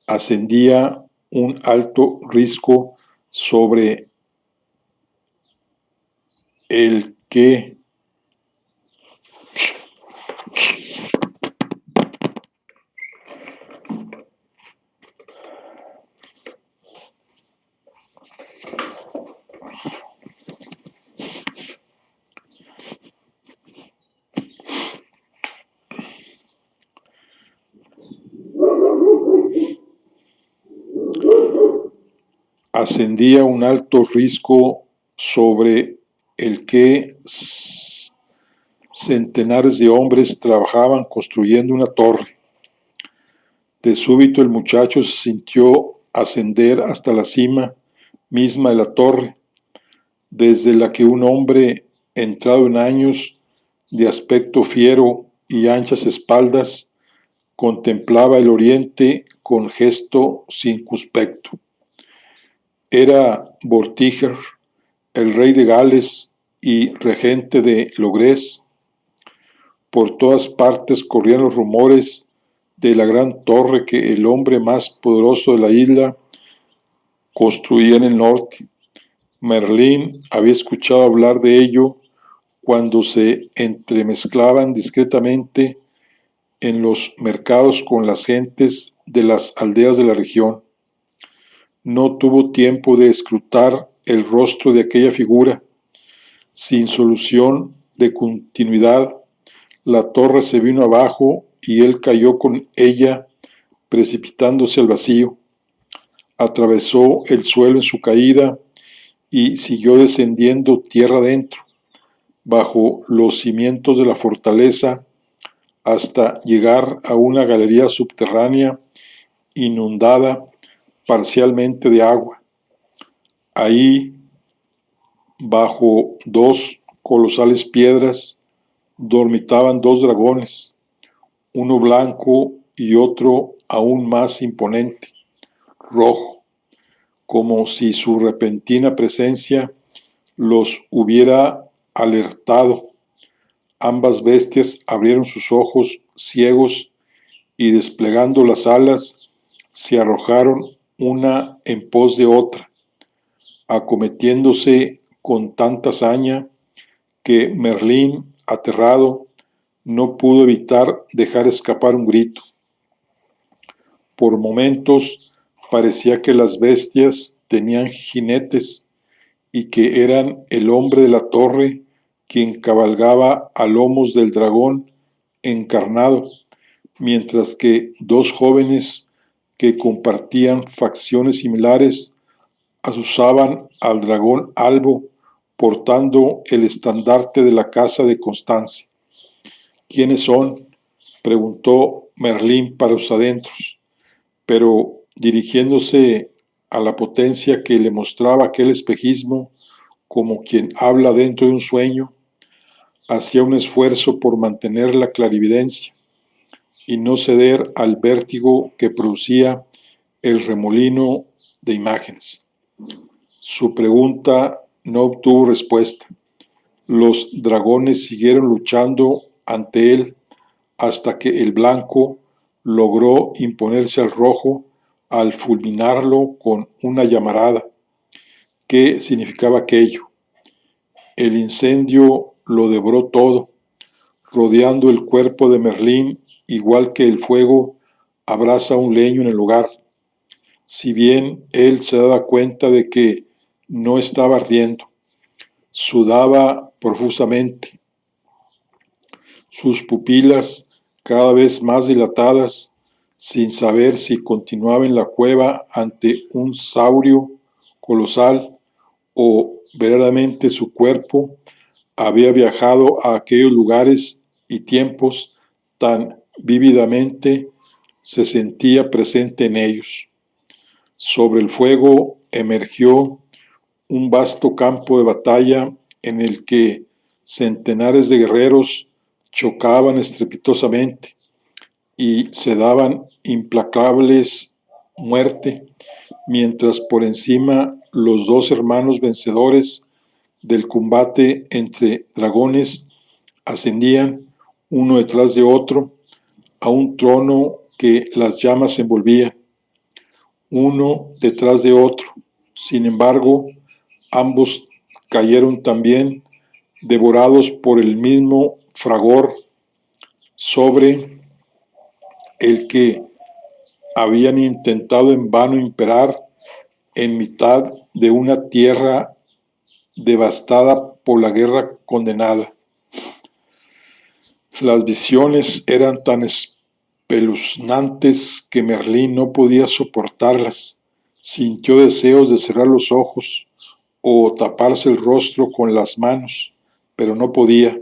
ascendía un alto risco sobre el que ascendía un alto risco sobre el que centenares de hombres trabajaban construyendo una torre. De súbito el muchacho se sintió ascender hasta la cima misma de la torre, desde la que un hombre entrado en años, de aspecto fiero y anchas espaldas, contemplaba el oriente con gesto circunspecto. Era Vortiger, el rey de Gales y regente de Logres. Por todas partes corrían los rumores de la gran torre que el hombre más poderoso de la isla construía en el norte. Merlín había escuchado hablar de ello cuando se entremezclaban discretamente en los mercados con las gentes de las aldeas de la región. No tuvo tiempo de escrutar el rostro de aquella figura. Sin solución de continuidad, la torre se vino abajo y él cayó con ella, precipitándose al vacío. Atravesó el suelo en su caída y siguió descendiendo tierra adentro, bajo los cimientos de la fortaleza, hasta llegar a una galería subterránea inundada parcialmente de agua. Ahí, bajo dos colosales piedras, dormitaban dos dragones, uno blanco y otro aún más imponente, rojo, como si su repentina presencia los hubiera alertado. Ambas bestias abrieron sus ojos ciegos y, desplegando las alas, se arrojaron una en pos de otra, acometiéndose con tanta hazaña que Merlín, aterrado, no pudo evitar dejar escapar un grito. Por momentos parecía que las bestias tenían jinetes y que eran el hombre de la torre quien cabalgaba a lomos del dragón encarnado, mientras que dos jóvenes que compartían facciones similares azuzaban al dragón albo portando el estandarte de la casa de Constancia. ¿Quiénes son?, preguntó Merlín para sus adentros, pero dirigiéndose a la potencia que le mostraba aquel espejismo, como quien habla dentro de un sueño, hacía un esfuerzo por mantener la clarividencia y no ceder al vértigo que producía el remolino de imágenes. Su pregunta no obtuvo respuesta. Los dragones siguieron luchando ante él hasta que el blanco logró imponerse al rojo al fulminarlo con una llamarada. ¿Qué significaba aquello? El incendio lo devoró todo, rodeando el cuerpo de Merlín, igual que el fuego abraza un leño en el hogar. Si bien él se daba cuenta de que no estaba ardiendo, sudaba profusamente. Sus pupilas, cada vez más dilatadas, sin saber si continuaba en la cueva ante un saurio colosal o verdaderamente su cuerpo había viajado a aquellos lugares y tiempos tan vívidamente se sentía presente en ellos. Sobre el fuego emergió un vasto campo de batalla en el que centenares de guerreros chocaban estrepitosamente y se daban implacables muerte, mientras por encima los dos hermanos vencedores del combate entre dragones ascendían uno detrás de otro a un trono que las llamas envolvían, uno detrás de otro. Sin embargo, ambos cayeron también devorados por el mismo fragor sobre el que habían intentado en vano imperar en mitad de una tierra devastada por la guerra condenada. Las visiones eran tan espeluznantes que Merlín no podía soportarlas. Sintió deseos de cerrar los ojos o taparse el rostro con las manos, pero no podía.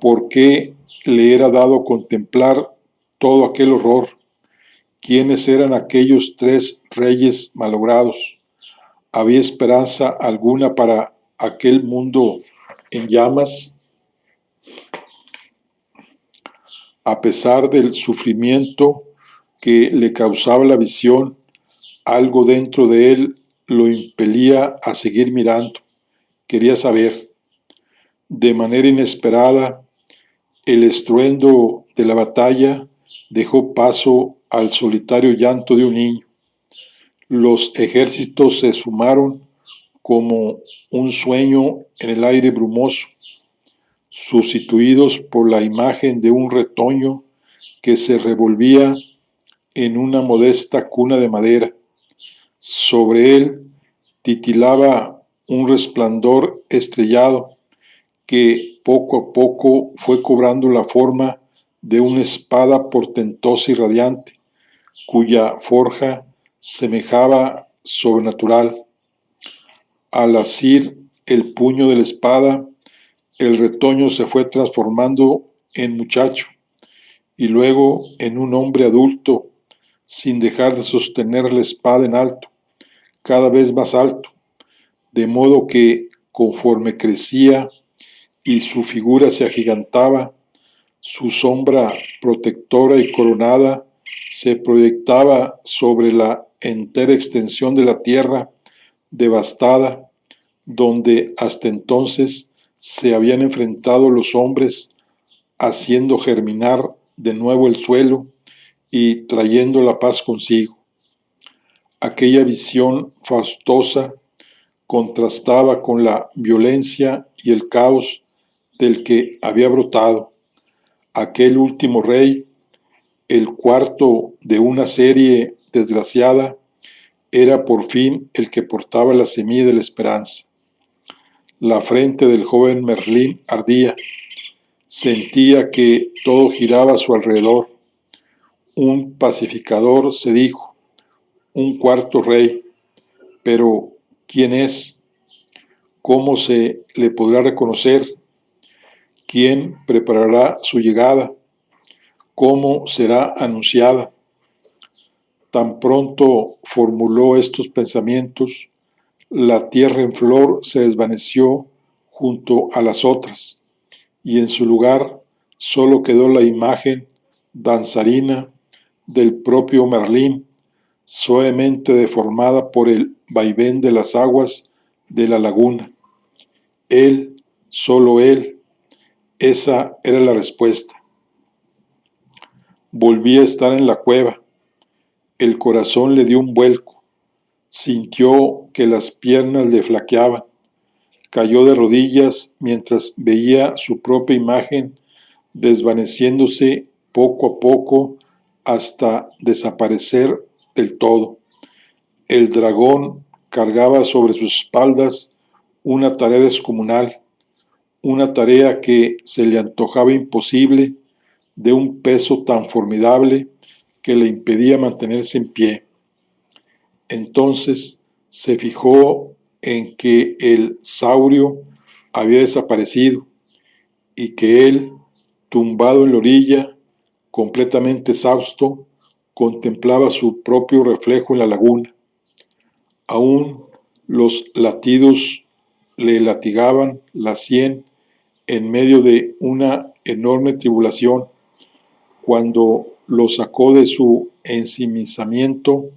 ¿Por qué le era dado contemplar todo aquel horror? ¿Quiénes eran aquellos tres reyes malogrados? ¿Había esperanza alguna para aquel mundo en llamas? A pesar del sufrimiento que le causaba la visión, algo dentro de él lo impelía a seguir mirando. Quería saber. De manera inesperada, el estruendo de la batalla dejó paso al solitario llanto de un niño. Los ejércitos se esfumaron como un sueño en el aire brumoso, sustituidos por la imagen de un retoño que se revolvía en una modesta cuna de madera. Sobre él titilaba un resplandor estrellado que poco a poco fue cobrando la forma de una espada portentosa y radiante, cuya forja semejaba sobrenatural. Al asir el puño de la espada, el retoño se fue transformando en muchacho y luego en un hombre adulto, sin dejar de sostener la espada en alto, cada vez más alto, de modo que conforme crecía y su figura se agigantaba, su sombra protectora y coronada se proyectaba sobre la entera extensión de la tierra devastada, donde hasta entonces se habían enfrentado los hombres, haciendo germinar de nuevo el suelo y trayendo la paz consigo. Aquella visión faustosa contrastaba con la violencia y el caos del que había brotado. Aquel último rey, el cuarto de una serie desgraciada, era por fin el que portaba la semilla de la esperanza. La frente del joven Merlín ardía. Sentía que todo giraba a su alrededor. Un pacificador, se dijo, un cuarto rey. Pero, ¿quién es? ¿Cómo se le podrá reconocer? ¿Quién preparará su llegada? ¿Cómo será anunciada? Tan pronto formuló estos pensamientos, la tierra en flor se desvaneció junto a las otras, y en su lugar solo quedó la imagen danzarina del propio Merlín, suavemente deformada por el vaivén de las aguas de la laguna. Él, solo él, esa era la respuesta. Volví a estar en la cueva. El corazón le dio un vuelco. Sintió que las piernas le flaqueaban. Cayó de rodillas mientras veía su propia imagen desvaneciéndose poco a poco hasta desaparecer del todo. El dragón cargaba sobre sus espaldas una tarea descomunal, una tarea que se le antojaba imposible, de un peso tan formidable que le impedía mantenerse en pie. Entonces se fijó en que el saurio había desaparecido y que él, tumbado en la orilla, completamente exhausto, contemplaba su propio reflejo en la laguna. Aún los latidos le latigaban la sien en medio de una enorme tribulación, cuando lo sacó de su ensimismamiento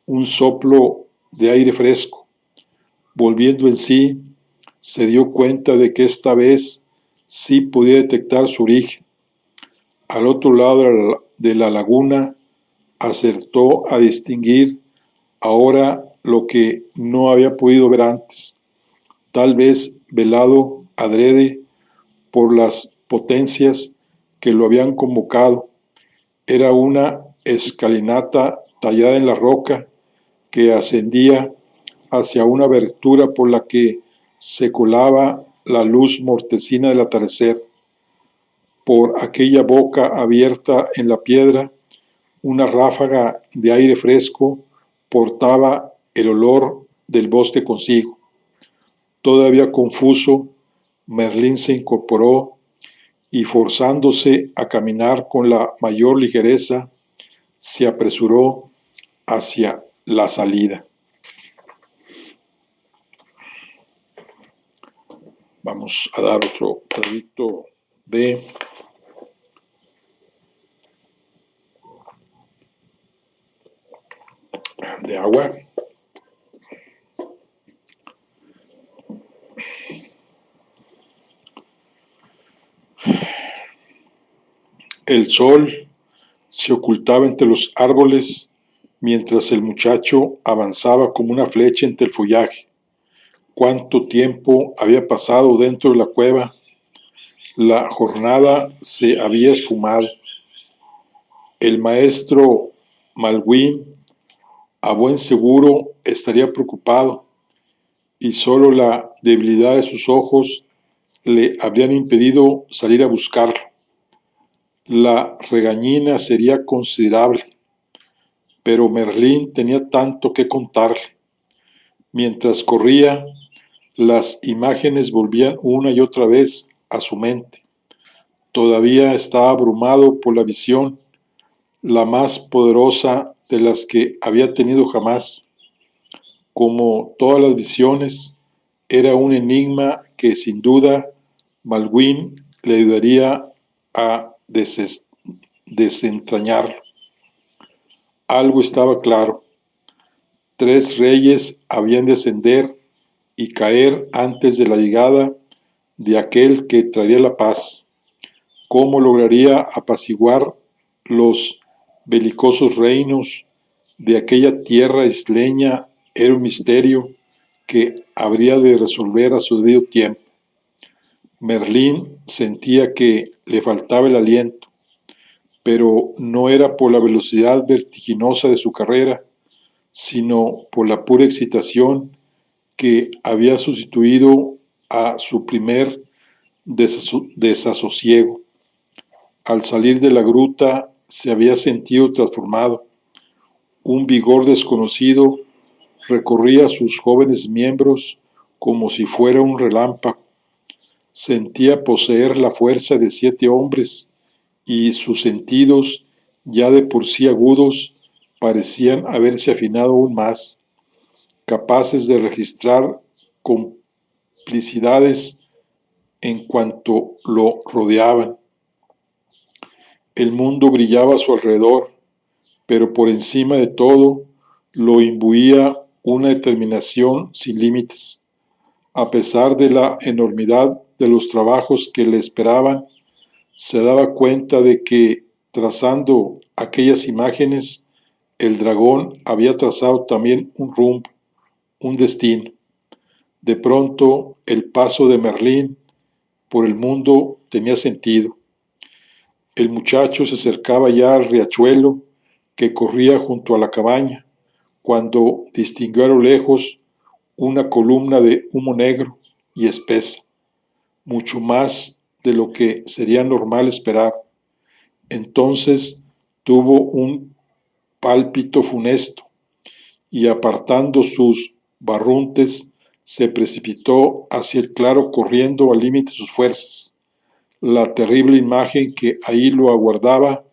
un soplo de aire fresco. Volviendo en sí, se dio cuenta de que esta vez sí podía detectar su origen. Al otro lado de la laguna, acertó a distinguir ahora lo que no había podido ver antes, tal vez velado adrede por las potencias que lo habían convocado. Era una escalinata tallada en la roca que ascendía hacia una abertura por la que se colaba la luz mortecina del atardecer. Por aquella boca abierta en la piedra, una ráfaga de aire fresco portaba el olor del bosque consigo. Todavía confuso, Merlín se incorporó y, forzándose a caminar con la mayor ligereza, se apresuró hacia la salida. Vamos a dar otro traguito de agua. El sol se ocultaba entre los árboles mientras el muchacho avanzaba como una flecha entre el follaje. ¿Cuánto tiempo había pasado dentro de la cueva? La jornada se había esfumado. El maestro Malwin, a buen seguro, estaría preocupado, y solo la debilidad de sus ojos le habrían impedido salir a buscarlo. La regañina sería considerable, pero Merlín tenía tanto que contarle. Mientras corría, las imágenes volvían una y otra vez a su mente. Todavía estaba abrumado por la visión, la más poderosa de las que había tenido jamás. Como todas las visiones, era un enigma que sin duda Malwin le ayudaría a desentrañarlo. Algo estaba claro: 3 reyes habían de ascender y caer antes de la llegada de aquel que traería la paz. ¿Cómo lograría apaciguar los belicosos reinos de aquella tierra isleña? Era un misterio que habría de resolver a su debido tiempo. Merlín sentía que le faltaba el aliento, pero no era por la velocidad vertiginosa de su carrera, sino por la pura excitación que había sustituido a su primer desasosiego. Al salir de la gruta se había sentido transformado. Un vigor desconocido recorría sus jóvenes miembros como si fuera un relámpago. Sentía poseer la fuerza de 7 hombres, y sus sentidos, ya de por sí agudos, parecían haberse afinado aún más, capaces de registrar complicidades en cuanto lo rodeaban. El mundo brillaba a su alrededor, pero por encima de todo lo imbuía una determinación sin límites. A pesar de la enormidad de los trabajos que le esperaban, se daba cuenta de que, trazando aquellas imágenes, el dragón había trazado también un rumbo, un destino. De pronto, el paso de Merlín por el mundo tenía sentido. El muchacho se acercaba ya al riachuelo que corría junto a la cabaña, cuando distinguió a lo lejos una columna de humo negro y espesa, mucho más de lo que sería normal esperar. Entonces tuvo un pálpito funesto y, apartando sus barruntes, se precipitó hacia el claro corriendo al límite de sus fuerzas. La terrible imagen que ahí lo aguardaba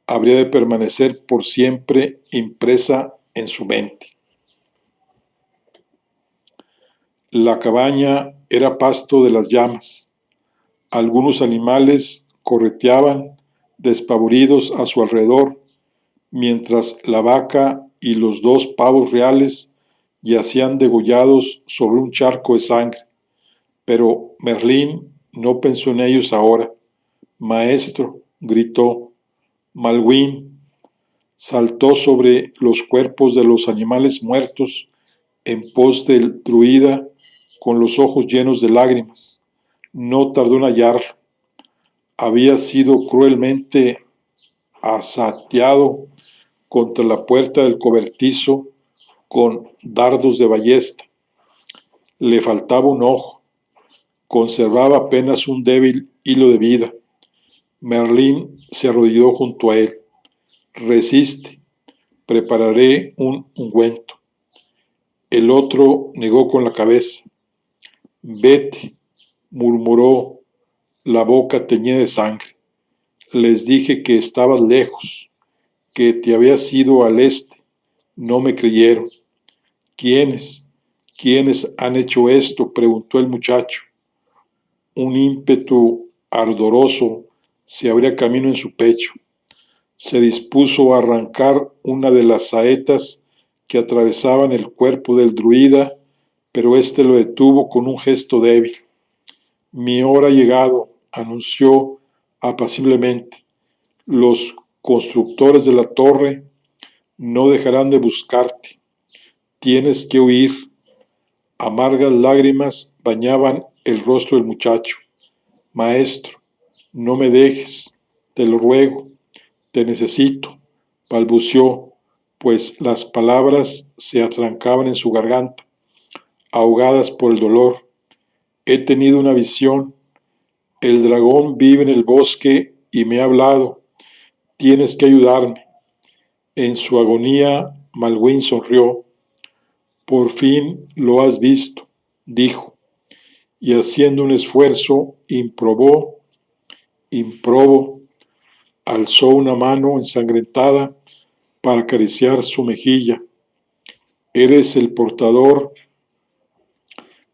habría de permanecer por siempre impresa en su mente. La cabaña era pasto de las llamas. Algunos animales correteaban despavoridos a su alrededor, mientras la vaca y los 2 pavos reales yacían degollados sobre un charco de sangre. Pero Merlín no pensó en ellos ahora. «Maestro», gritó. Malwin saltó sobre los cuerpos de los animales muertos en pos del druida con los ojos llenos de lágrimas. No tardó en hallarlo. Había sido cruelmente asateado contra la puerta del cobertizo con dardos de ballesta. Le faltaba un ojo. Conservaba apenas un débil hilo de vida. Merlín se arrodilló junto a él. «Resiste, prepararé un ungüento». El otro negó con la cabeza. «Vete», murmuró, la boca teñida de sangre. «Les dije que estabas lejos, que te habías ido al este. No me creyeron». «¿Quiénes? ¿Quiénes han hecho esto?», preguntó el muchacho. Un ímpetu ardoroso se abría camino en su pecho. Se dispuso a arrancar una de las saetas que atravesaban el cuerpo del druida, pero éste lo detuvo con un gesto débil. «Mi hora ha llegado», anunció apaciblemente. «Los constructores de la torre no dejarán de buscarte. Tienes que huir». Amargas lágrimas bañaban el rostro del muchacho. «Maestro, no me dejes, te lo ruego, te necesito», balbuceó, pues las palabras se atrancaban en su garganta, ahogadas por el dolor. «He tenido una visión. El dragón vive en el bosque y me ha hablado. Tienes que ayudarme». En su agonía, Malwin sonrió. «Por fin lo has visto», dijo, y haciendo un esfuerzo improbo, alzó una mano ensangrentada para acariciar su mejilla. «Eres el portador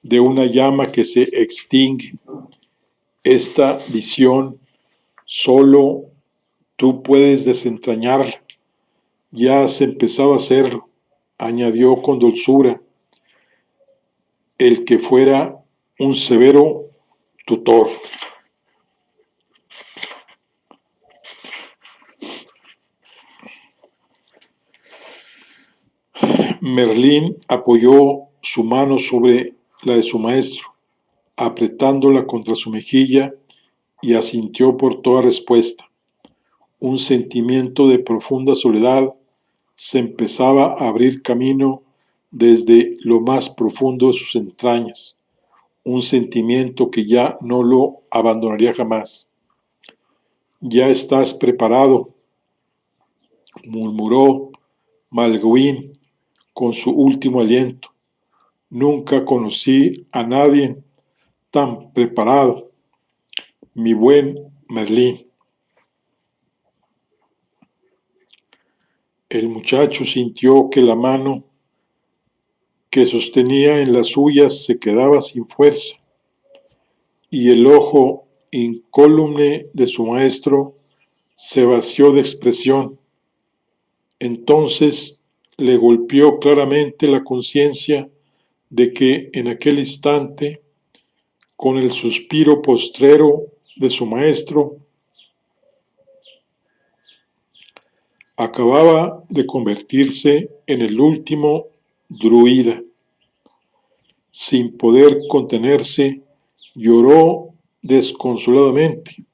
de una llama que se extingue. Esta visión solo tú puedes desentrañarla. Ya has empezado a hacerlo», añadió con dulzura, «el que fuera un severo tutor». Merlín apoyó su mano sobre la de su maestro, apretándola contra su mejilla, y asintió por toda respuesta. Un sentimiento de profunda soledad se empezaba a abrir camino desde lo más profundo de sus entrañas, un sentimiento que ya no lo abandonaría jamás. «Ya estás preparado», murmuró Malwin con su último aliento. «Nunca conocí a nadie tan preparado, mi buen Merlín». El muchacho sintió que la mano que sostenía en las suyas se quedaba sin fuerza, y el ojo incólume de su maestro se vació de expresión. Entonces le golpeó claramente la conciencia de que en aquel instante, con el suspiro postrero de su maestro, acababa de convertirse en el último druida. Sin poder contenerse, lloró desconsoladamente.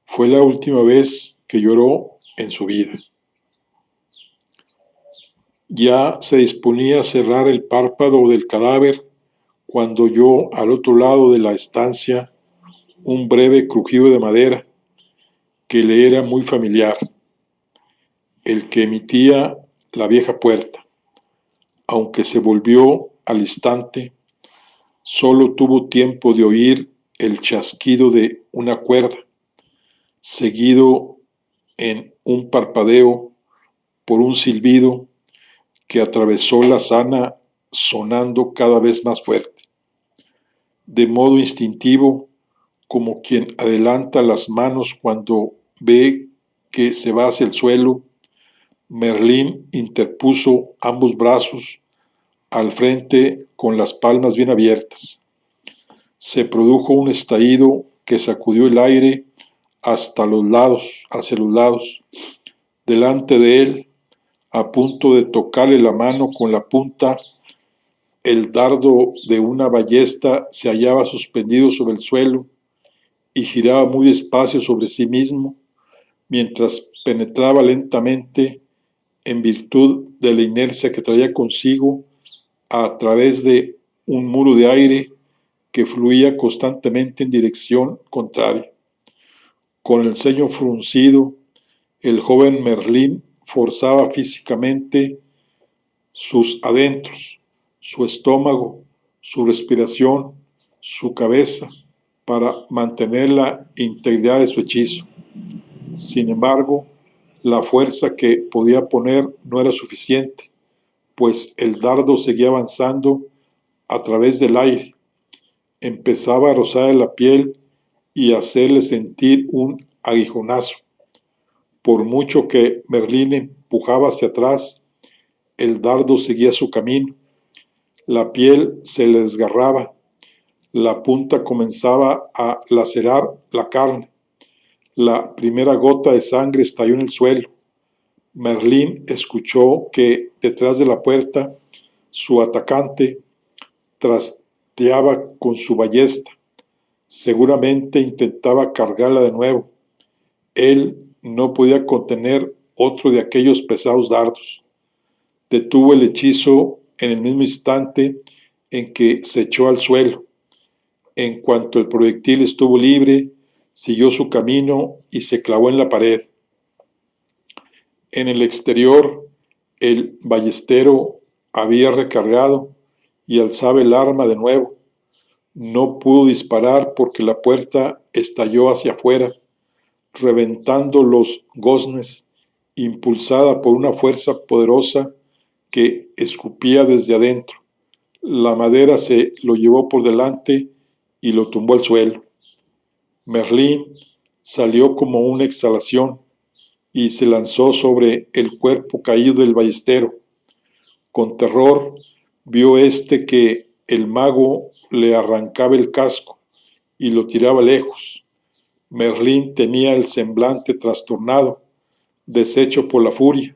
Fue la última vez que lloró en su vida. Ya se disponía a cerrar el párpado del cadáver cuando oyó al otro lado de la estancia un breve crujido de madera que le era muy familiar, el que emitía la vieja puerta. Aunque se volvió al instante, solo tuvo tiempo de oír el chasquido de una cuerda, seguido en un parpadeo por un silbido que atravesó la sala sonando cada vez más fuerte. De modo instintivo, como quien adelanta las manos cuando ve que se va hacia el suelo, Merlín interpuso ambos brazos al frente con las palmas bien abiertas. Se produjo un estallido que sacudió el aire hacia los lados. Delante de él, a punto de tocarle la mano con la punta, el dardo de una ballesta se hallaba suspendido sobre el suelo y giraba muy despacio sobre sí mismo, mientras penetraba lentamente, en virtud de la inercia que traía consigo, a través de un muro de aire que fluía constantemente en dirección contraria. Con el ceño fruncido, el joven Merlín forzaba físicamente sus adentros, su estómago, su respiración, su cabeza, para mantener la integridad de su hechizo. Sin embargo, la fuerza que podía poner no era suficiente, pues el dardo seguía avanzando a través del aire. Empezaba a rozar la piel y a hacerle sentir un aguijonazo. Por mucho que Merlín empujaba hacia atrás, el dardo seguía su camino. La piel se le desgarraba, la punta comenzaba a lacerar la carne. La primera gota de sangre estalló en el suelo. Merlín escuchó que detrás de la puerta su atacante trasteaba con su ballesta. Seguramente intentaba cargarla de nuevo. Él no podía contener otro de aquellos pesados dardos. Detuvo el hechizo en el mismo instante en que se echó al suelo. En cuanto el proyectil estuvo libre, siguió su camino y se clavó en la pared. En el exterior, el ballestero había recargado y alzaba el arma de nuevo. No pudo disparar porque la puerta estalló hacia afuera, reventando los goznes, impulsada por una fuerza poderosa que escupía desde adentro. La madera se lo llevó por delante y lo tumbó al suelo. Merlín salió como una exhalación y se lanzó sobre el cuerpo caído del ballestero. Con terror vio que el mago le arrancaba el casco y lo tiraba lejos. Merlín tenía el semblante trastornado, deshecho por la furia,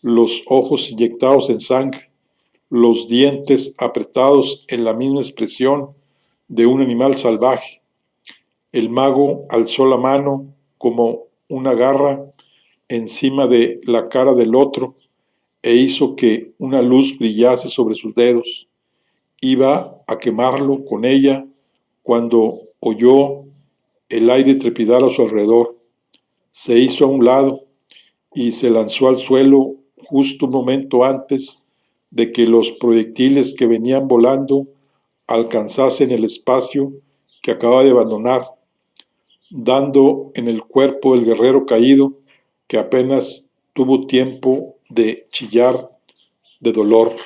los ojos inyectados en sangre, los dientes apretados en la misma expresión de un animal salvaje. El mago alzó la mano como una garra encima de la cara del otro e hizo que una luz brillase sobre sus dedos. Iba a quemarlo con ella cuando oyó el aire trepidar a su alrededor. Se hizo a un lado y se lanzó al suelo justo un momento antes de que los proyectiles que venían volando alcanzasen el espacio que acaba de abandonar, dando en el cuerpo del guerrero caído, que apenas tuvo tiempo de chillar de dolor.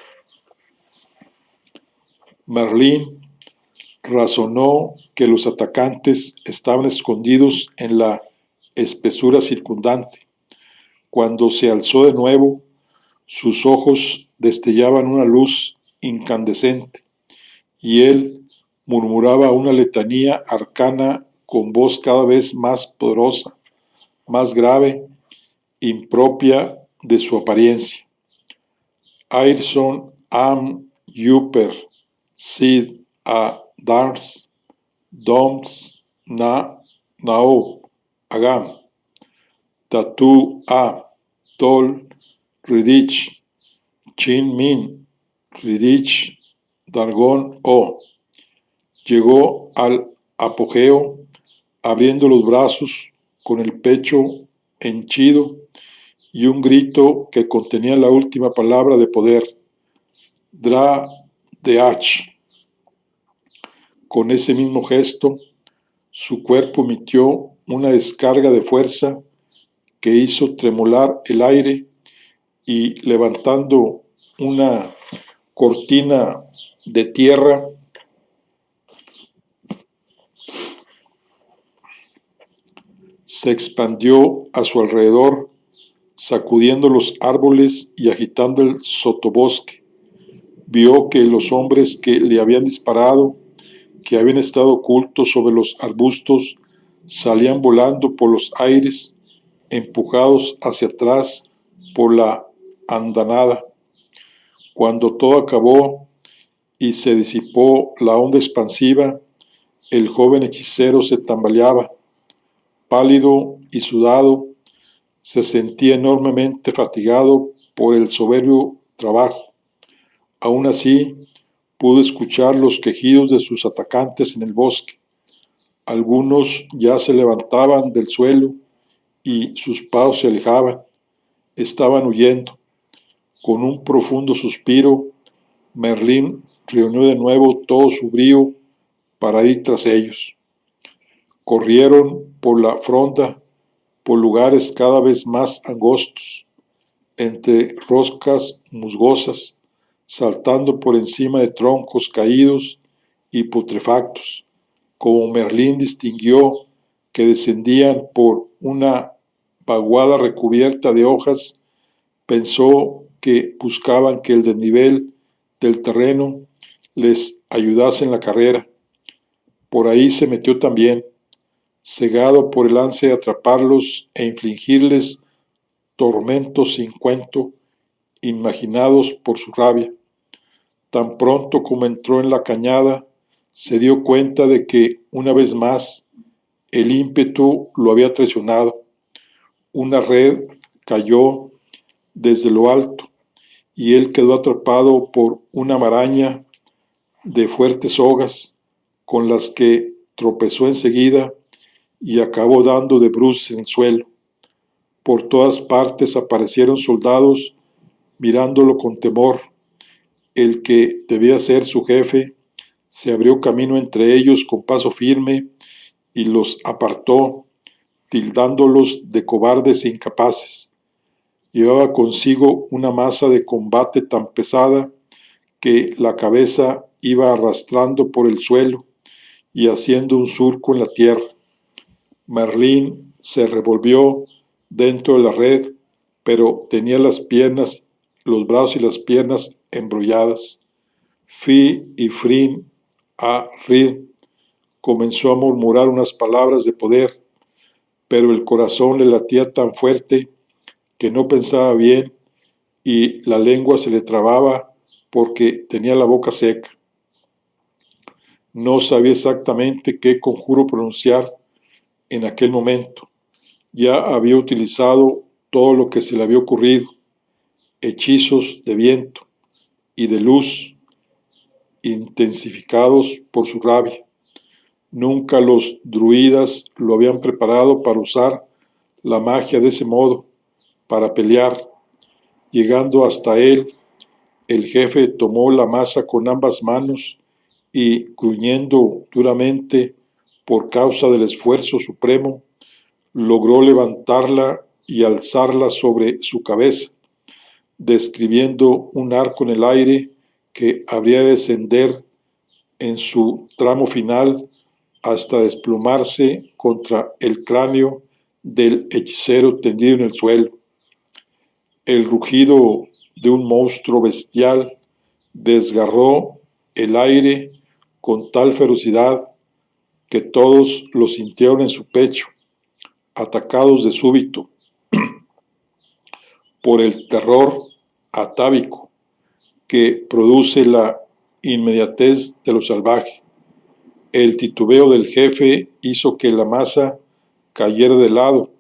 Merlín Razonó que los atacantes estaban escondidos en la espesura circundante. Cuando se alzó de nuevo, sus ojos destellaban una luz incandescente, y él murmuraba una letanía arcana con voz cada vez más poderosa, más grave, impropia de su apariencia. Ayrson am Jupiter, Sid a Dars, Doms na Nao, Agam, Tatu a Tol, Ridich, Chin Min, Ridich, Dargon o. Llegó al apogeo, abriendo los brazos, con el pecho henchido, y un grito que contenía la última palabra de poder, Dra de H. Con ese mismo gesto, su cuerpo emitió una descarga de fuerza que hizo tremolar el aire, y levantando una cortina de tierra, se expandió a su alrededor, sacudiendo los árboles y agitando el sotobosque. Vio que los hombres que le habían disparado, que habían estado ocultos sobre los arbustos, salían volando por los aires, empujados hacia atrás por la andanada. Cuando todo acabó y se disipó la onda expansiva, el joven hechicero se tambaleaba, pálido y sudado. Se sentía enormemente fatigado por el soberbio trabajo. Aún así, pudo escuchar los quejidos de sus atacantes en el bosque. Algunos ya se levantaban del suelo y sus pasos se alejaban. Estaban huyendo. Con un profundo suspiro, Merlín reunió de nuevo todo su brío para ir tras ellos. Corrieron por la fronda, por lugares cada vez más angostos, entre roscas musgosas, saltando por encima de troncos caídos y putrefactos, como Merlín distinguió que descendían por una vaguada recubierta de hojas. Pensó que buscaban que el desnivel del terreno les ayudase en la carrera. Por ahí se metió también, cegado por el ansia de atraparlos e infligirles tormentos sin cuento, imaginados por su rabia. Tan pronto como entró en la cañada, se dio cuenta de que, una vez más, el ímpetu lo había traicionado. Una red cayó desde lo alto, y él quedó atrapado por una maraña de fuertes sogas, con las que tropezó enseguida y acabó dando de bruces en el suelo. Por todas partes aparecieron soldados mirándolo con temor. El que debía ser su jefe se abrió camino entre ellos con paso firme y los apartó, tildándolos de cobardes e incapaces. Llevaba consigo una masa de combate tan pesada que la cabeza iba arrastrando por el suelo y haciendo un surco en la tierra. Merlín se revolvió dentro de la red, pero tenía las piernas, los brazos y las piernas embrolladas. Fi y Frin a Rid comenzó a murmurar unas palabras de poder, pero el corazón le latía tan fuerte que no pensaba bien y la lengua se le trababa porque tenía la boca seca. No sabía exactamente qué conjuro pronunciar en aquel momento. Ya había utilizado todo lo que se le había ocurrido, hechizos de viento y de luz, intensificados por su rabia. Nunca los druidas lo habían preparado para usar la magia de ese modo, para pelear. Llegando hasta él, el jefe tomó la masa con ambas manos y, gruñendo duramente por causa del esfuerzo supremo, logró levantarla y alzarla sobre su cabeza, describiendo un arco en el aire que habría de descender en su tramo final hasta desplomarse contra el cráneo del hechicero tendido en el suelo. El rugido de un monstruo bestial desgarró el aire con tal ferocidad que todos lo sintieron en su pecho, atacados de súbito por el terror atávico que produce la inmediatez de lo salvaje. El titubeo del jefe hizo que la masa cayera de lado,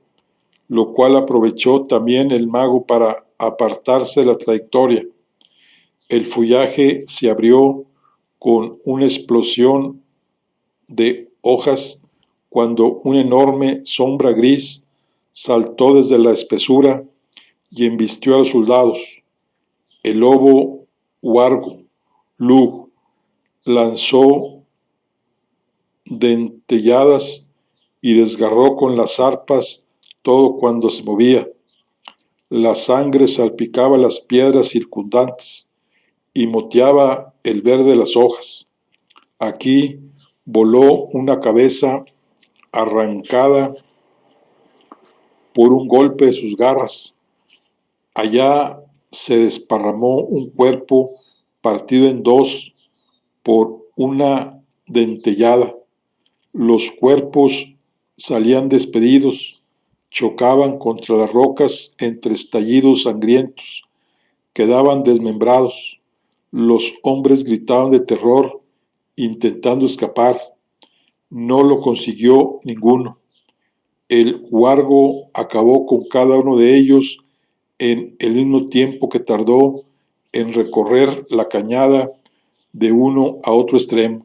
lo cual aprovechó también el mago para apartarse de la trayectoria. El follaje se abrió con una explosión de hojas cuando una enorme sombra gris saltó desde la espesura y embistió a los soldados. El lobo huargo, Lug, lanzó dentelladas y desgarró con las arpas todo cuando se movía. La sangre salpicaba las piedras circundantes y moteaba el verde de las hojas. Aquí voló una cabeza arrancada por un golpe de sus garras. Allá se desparramó un cuerpo partido en dos por una dentellada. Los cuerpos salían despedidos, chocaban contra las rocas entre estallidos sangrientos, quedaban desmembrados. Los hombres gritaban de terror, intentando escapar. No lo consiguió ninguno. El huargo acabó con cada uno de ellos en el mismo tiempo que tardó en recorrer la cañada de uno a otro extremo.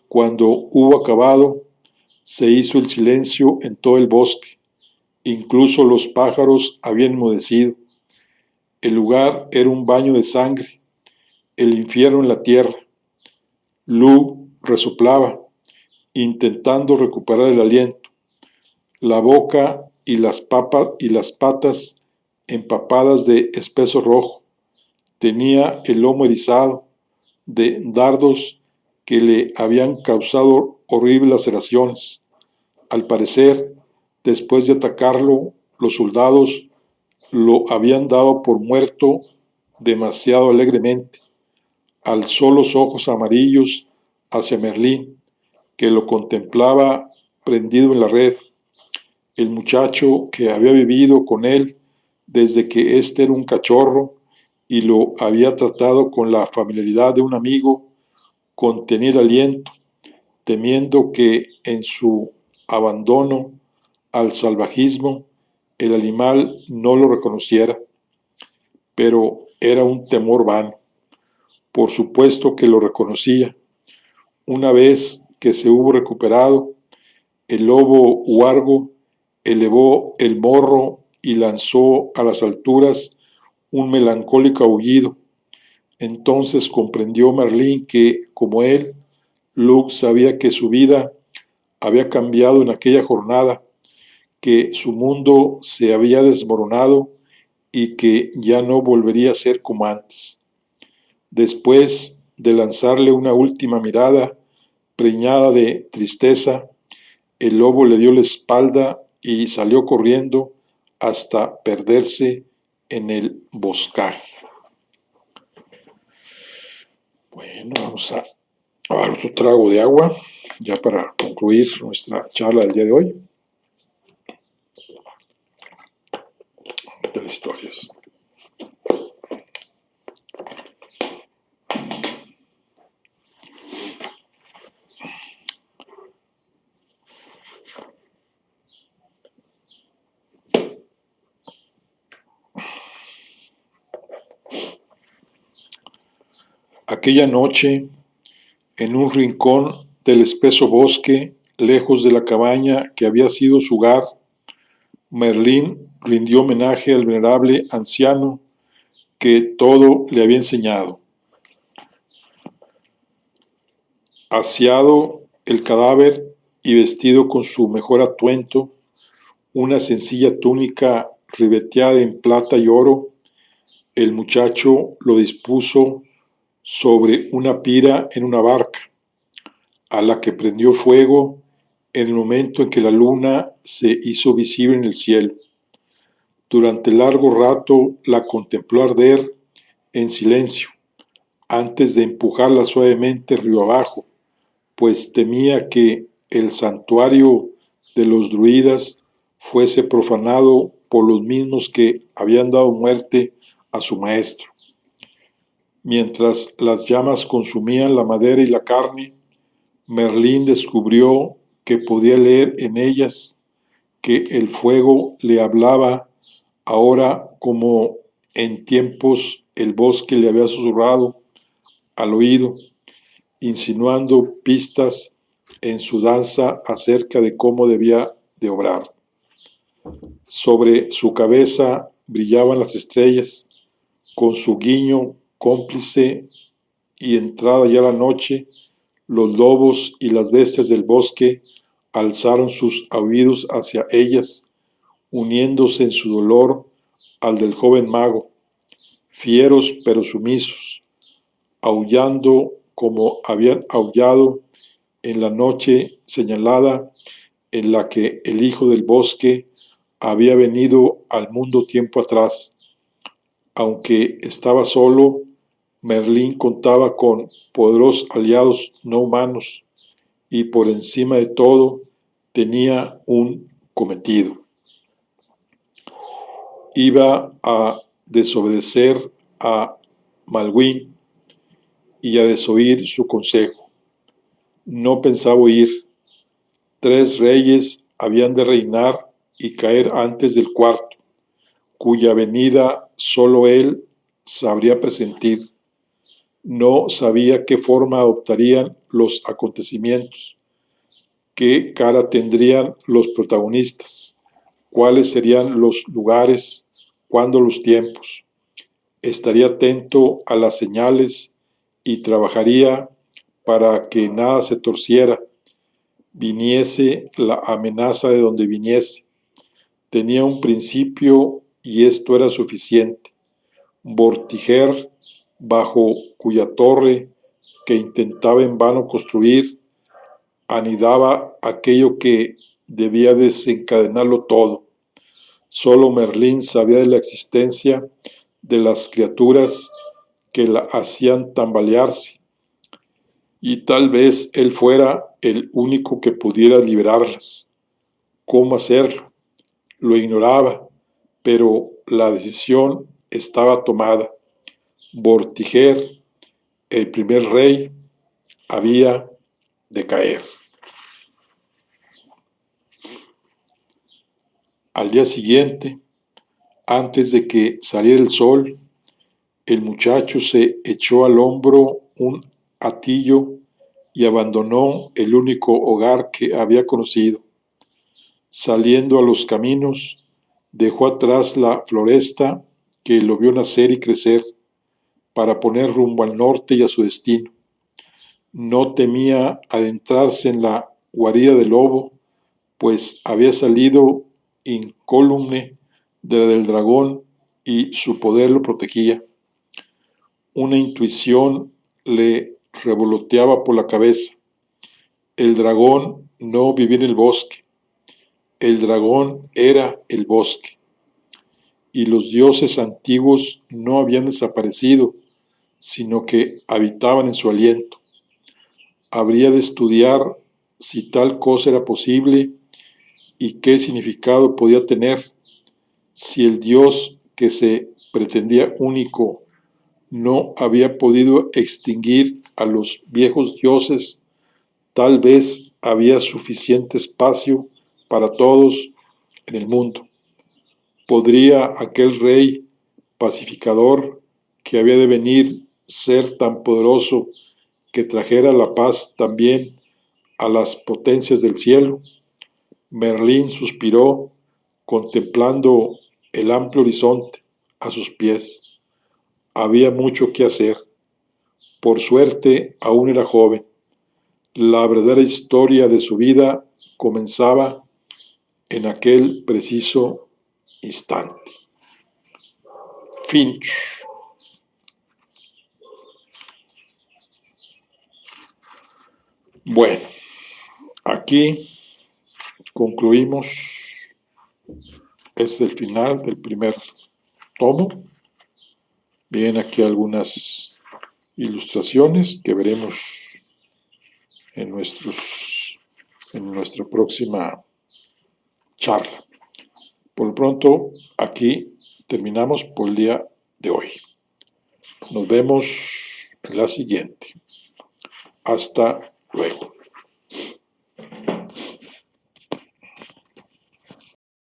Cuando hubo acabado, se hizo el silencio en todo el bosque. Incluso los pájaros habían enmudecido. El lugar era un baño de sangre, el infierno en la tierra. Lu resoplaba, intentando recuperar el aliento. La boca y las patas empapadas de espeso rojo. Tenía el lomo erizado de dardos que le habían causado horribles laceraciones. Al parecer, después de atacarlo, los soldados lo habían dado por muerto demasiado alegremente. Alzó los ojos amarillos hacia Merlín, que lo contemplaba prendido en la red. El muchacho que había vivido con él desde que éste era un cachorro y lo había tratado con la familiaridad de un amigo, contenía el aliento, temiendo que en su abandono al salvajismo el animal no lo reconociera. Pero era un temor vano. Por supuesto que lo reconocía. Una vez que se hubo recuperado, el lobo huargo elevó el morro y lanzó a las alturas un melancólico aullido. Entonces comprendió Merlín que, como él, Luke sabía que su vida había cambiado en aquella jornada, que su mundo se había desmoronado y que ya no volvería a ser como antes. Después de lanzarle una última mirada preñada de tristeza, el lobo le dio la espalda y salió corriendo hasta perderse en el boscaje. Bueno, vamos a dar otro trago de agua, ya para concluir nuestra charla del día de hoy. De las historias. Aquella noche, en un rincón del espeso bosque, lejos de la cabaña que había sido su hogar, Merlín rindió homenaje al venerable anciano que todo le había enseñado. Aseado el cadáver y vestido con su mejor atuendo, una sencilla túnica ribeteada en plata y oro, el muchacho lo dispuso sobre una pira en una barca. a la que prendió fuego en el momento en que la luna se hizo visible en el cielo. Durante largo rato la contempló arder en silencio, antes de empujarla suavemente río abajo, pues temía que el santuario de los druidas fuese profanado por los mismos que habían dado muerte a su maestro. Mientras las llamas consumían la madera y la carne, Merlín descubrió que podía leer en ellas que el fuego le hablaba ahora como en tiempos el bosque le había susurrado al oído, insinuando pistas en su danza acerca de cómo debía de obrar. Sobre su cabeza brillaban las estrellas, con su guiño cómplice, y entrada ya la noche, los lobos y las bestias del bosque alzaron sus aullidos hacia ellas, uniéndose en su dolor al del joven mago, fieros pero sumisos, aullando como habían aullado en la noche señalada en la que el hijo del bosque había venido al mundo tiempo atrás. Aunque estaba solo, Merlín contaba con poderosos aliados no humanos y por encima de todo tenía un cometido. Iba a desobedecer a Malwin y a desoír su consejo. No pensaba huir. 3 reyes habían de reinar y caer antes del cuarto, cuya venida solo él sabría presentir. No sabía qué forma adoptarían los acontecimientos, qué cara tendrían los protagonistas, cuáles serían los lugares, cuándo los tiempos. Estaría atento a las señales y trabajaría para que nada se torciera, viniese la amenaza de donde viniese. Tenía un principio y esto era suficiente. Vortiger, bajo cuya torre, que intentaba en vano construir, anidaba aquello que debía desencadenarlo todo. Solo Merlín sabía de la existencia de las criaturas que la hacían tambalearse, y tal vez él fuera el único que pudiera liberarlas. ¿Cómo hacerlo? Lo ignoraba, pero la decisión estaba tomada. Vortiger, el primer rey, había de caer. Al día siguiente, antes de que saliera el sol, el muchacho se echó al hombro un hatillo y abandonó el único hogar que había conocido. Saliendo a los caminos, dejó atrás la floresta que lo vio nacer y crecer, para poner rumbo al norte y a su destino. No temía adentrarse en la guarida del lobo, pues había salido incólume de la del dragón y su poder lo protegía. Una intuición le revoloteaba por la cabeza. El dragón no vivía en el bosque. El dragón era el bosque. Y los dioses antiguos no habían desaparecido, sino que habitaban en su aliento. Habría de estudiar si tal cosa era posible y qué significado podía tener, si el Dios que se pretendía único no había podido extinguir a los viejos dioses. Tal vez había suficiente espacio para todos en el mundo. ¿Podría aquel rey pacificador que había de venir ser tan poderoso que trajera la paz también a las potencias del cielo? Merlín suspiró, contemplando el amplio horizonte a sus pies. Había mucho que hacer. Por suerte, aún era joven. La verdadera historia de su vida comenzaba en aquel preciso instante. Finch. Bueno, aquí concluimos. Es el final del primer tomo. Vienen aquí algunas ilustraciones que veremos en, en nuestra próxima charla. Por lo pronto, aquí terminamos por el día de hoy. Nos vemos en la siguiente. Hasta luego.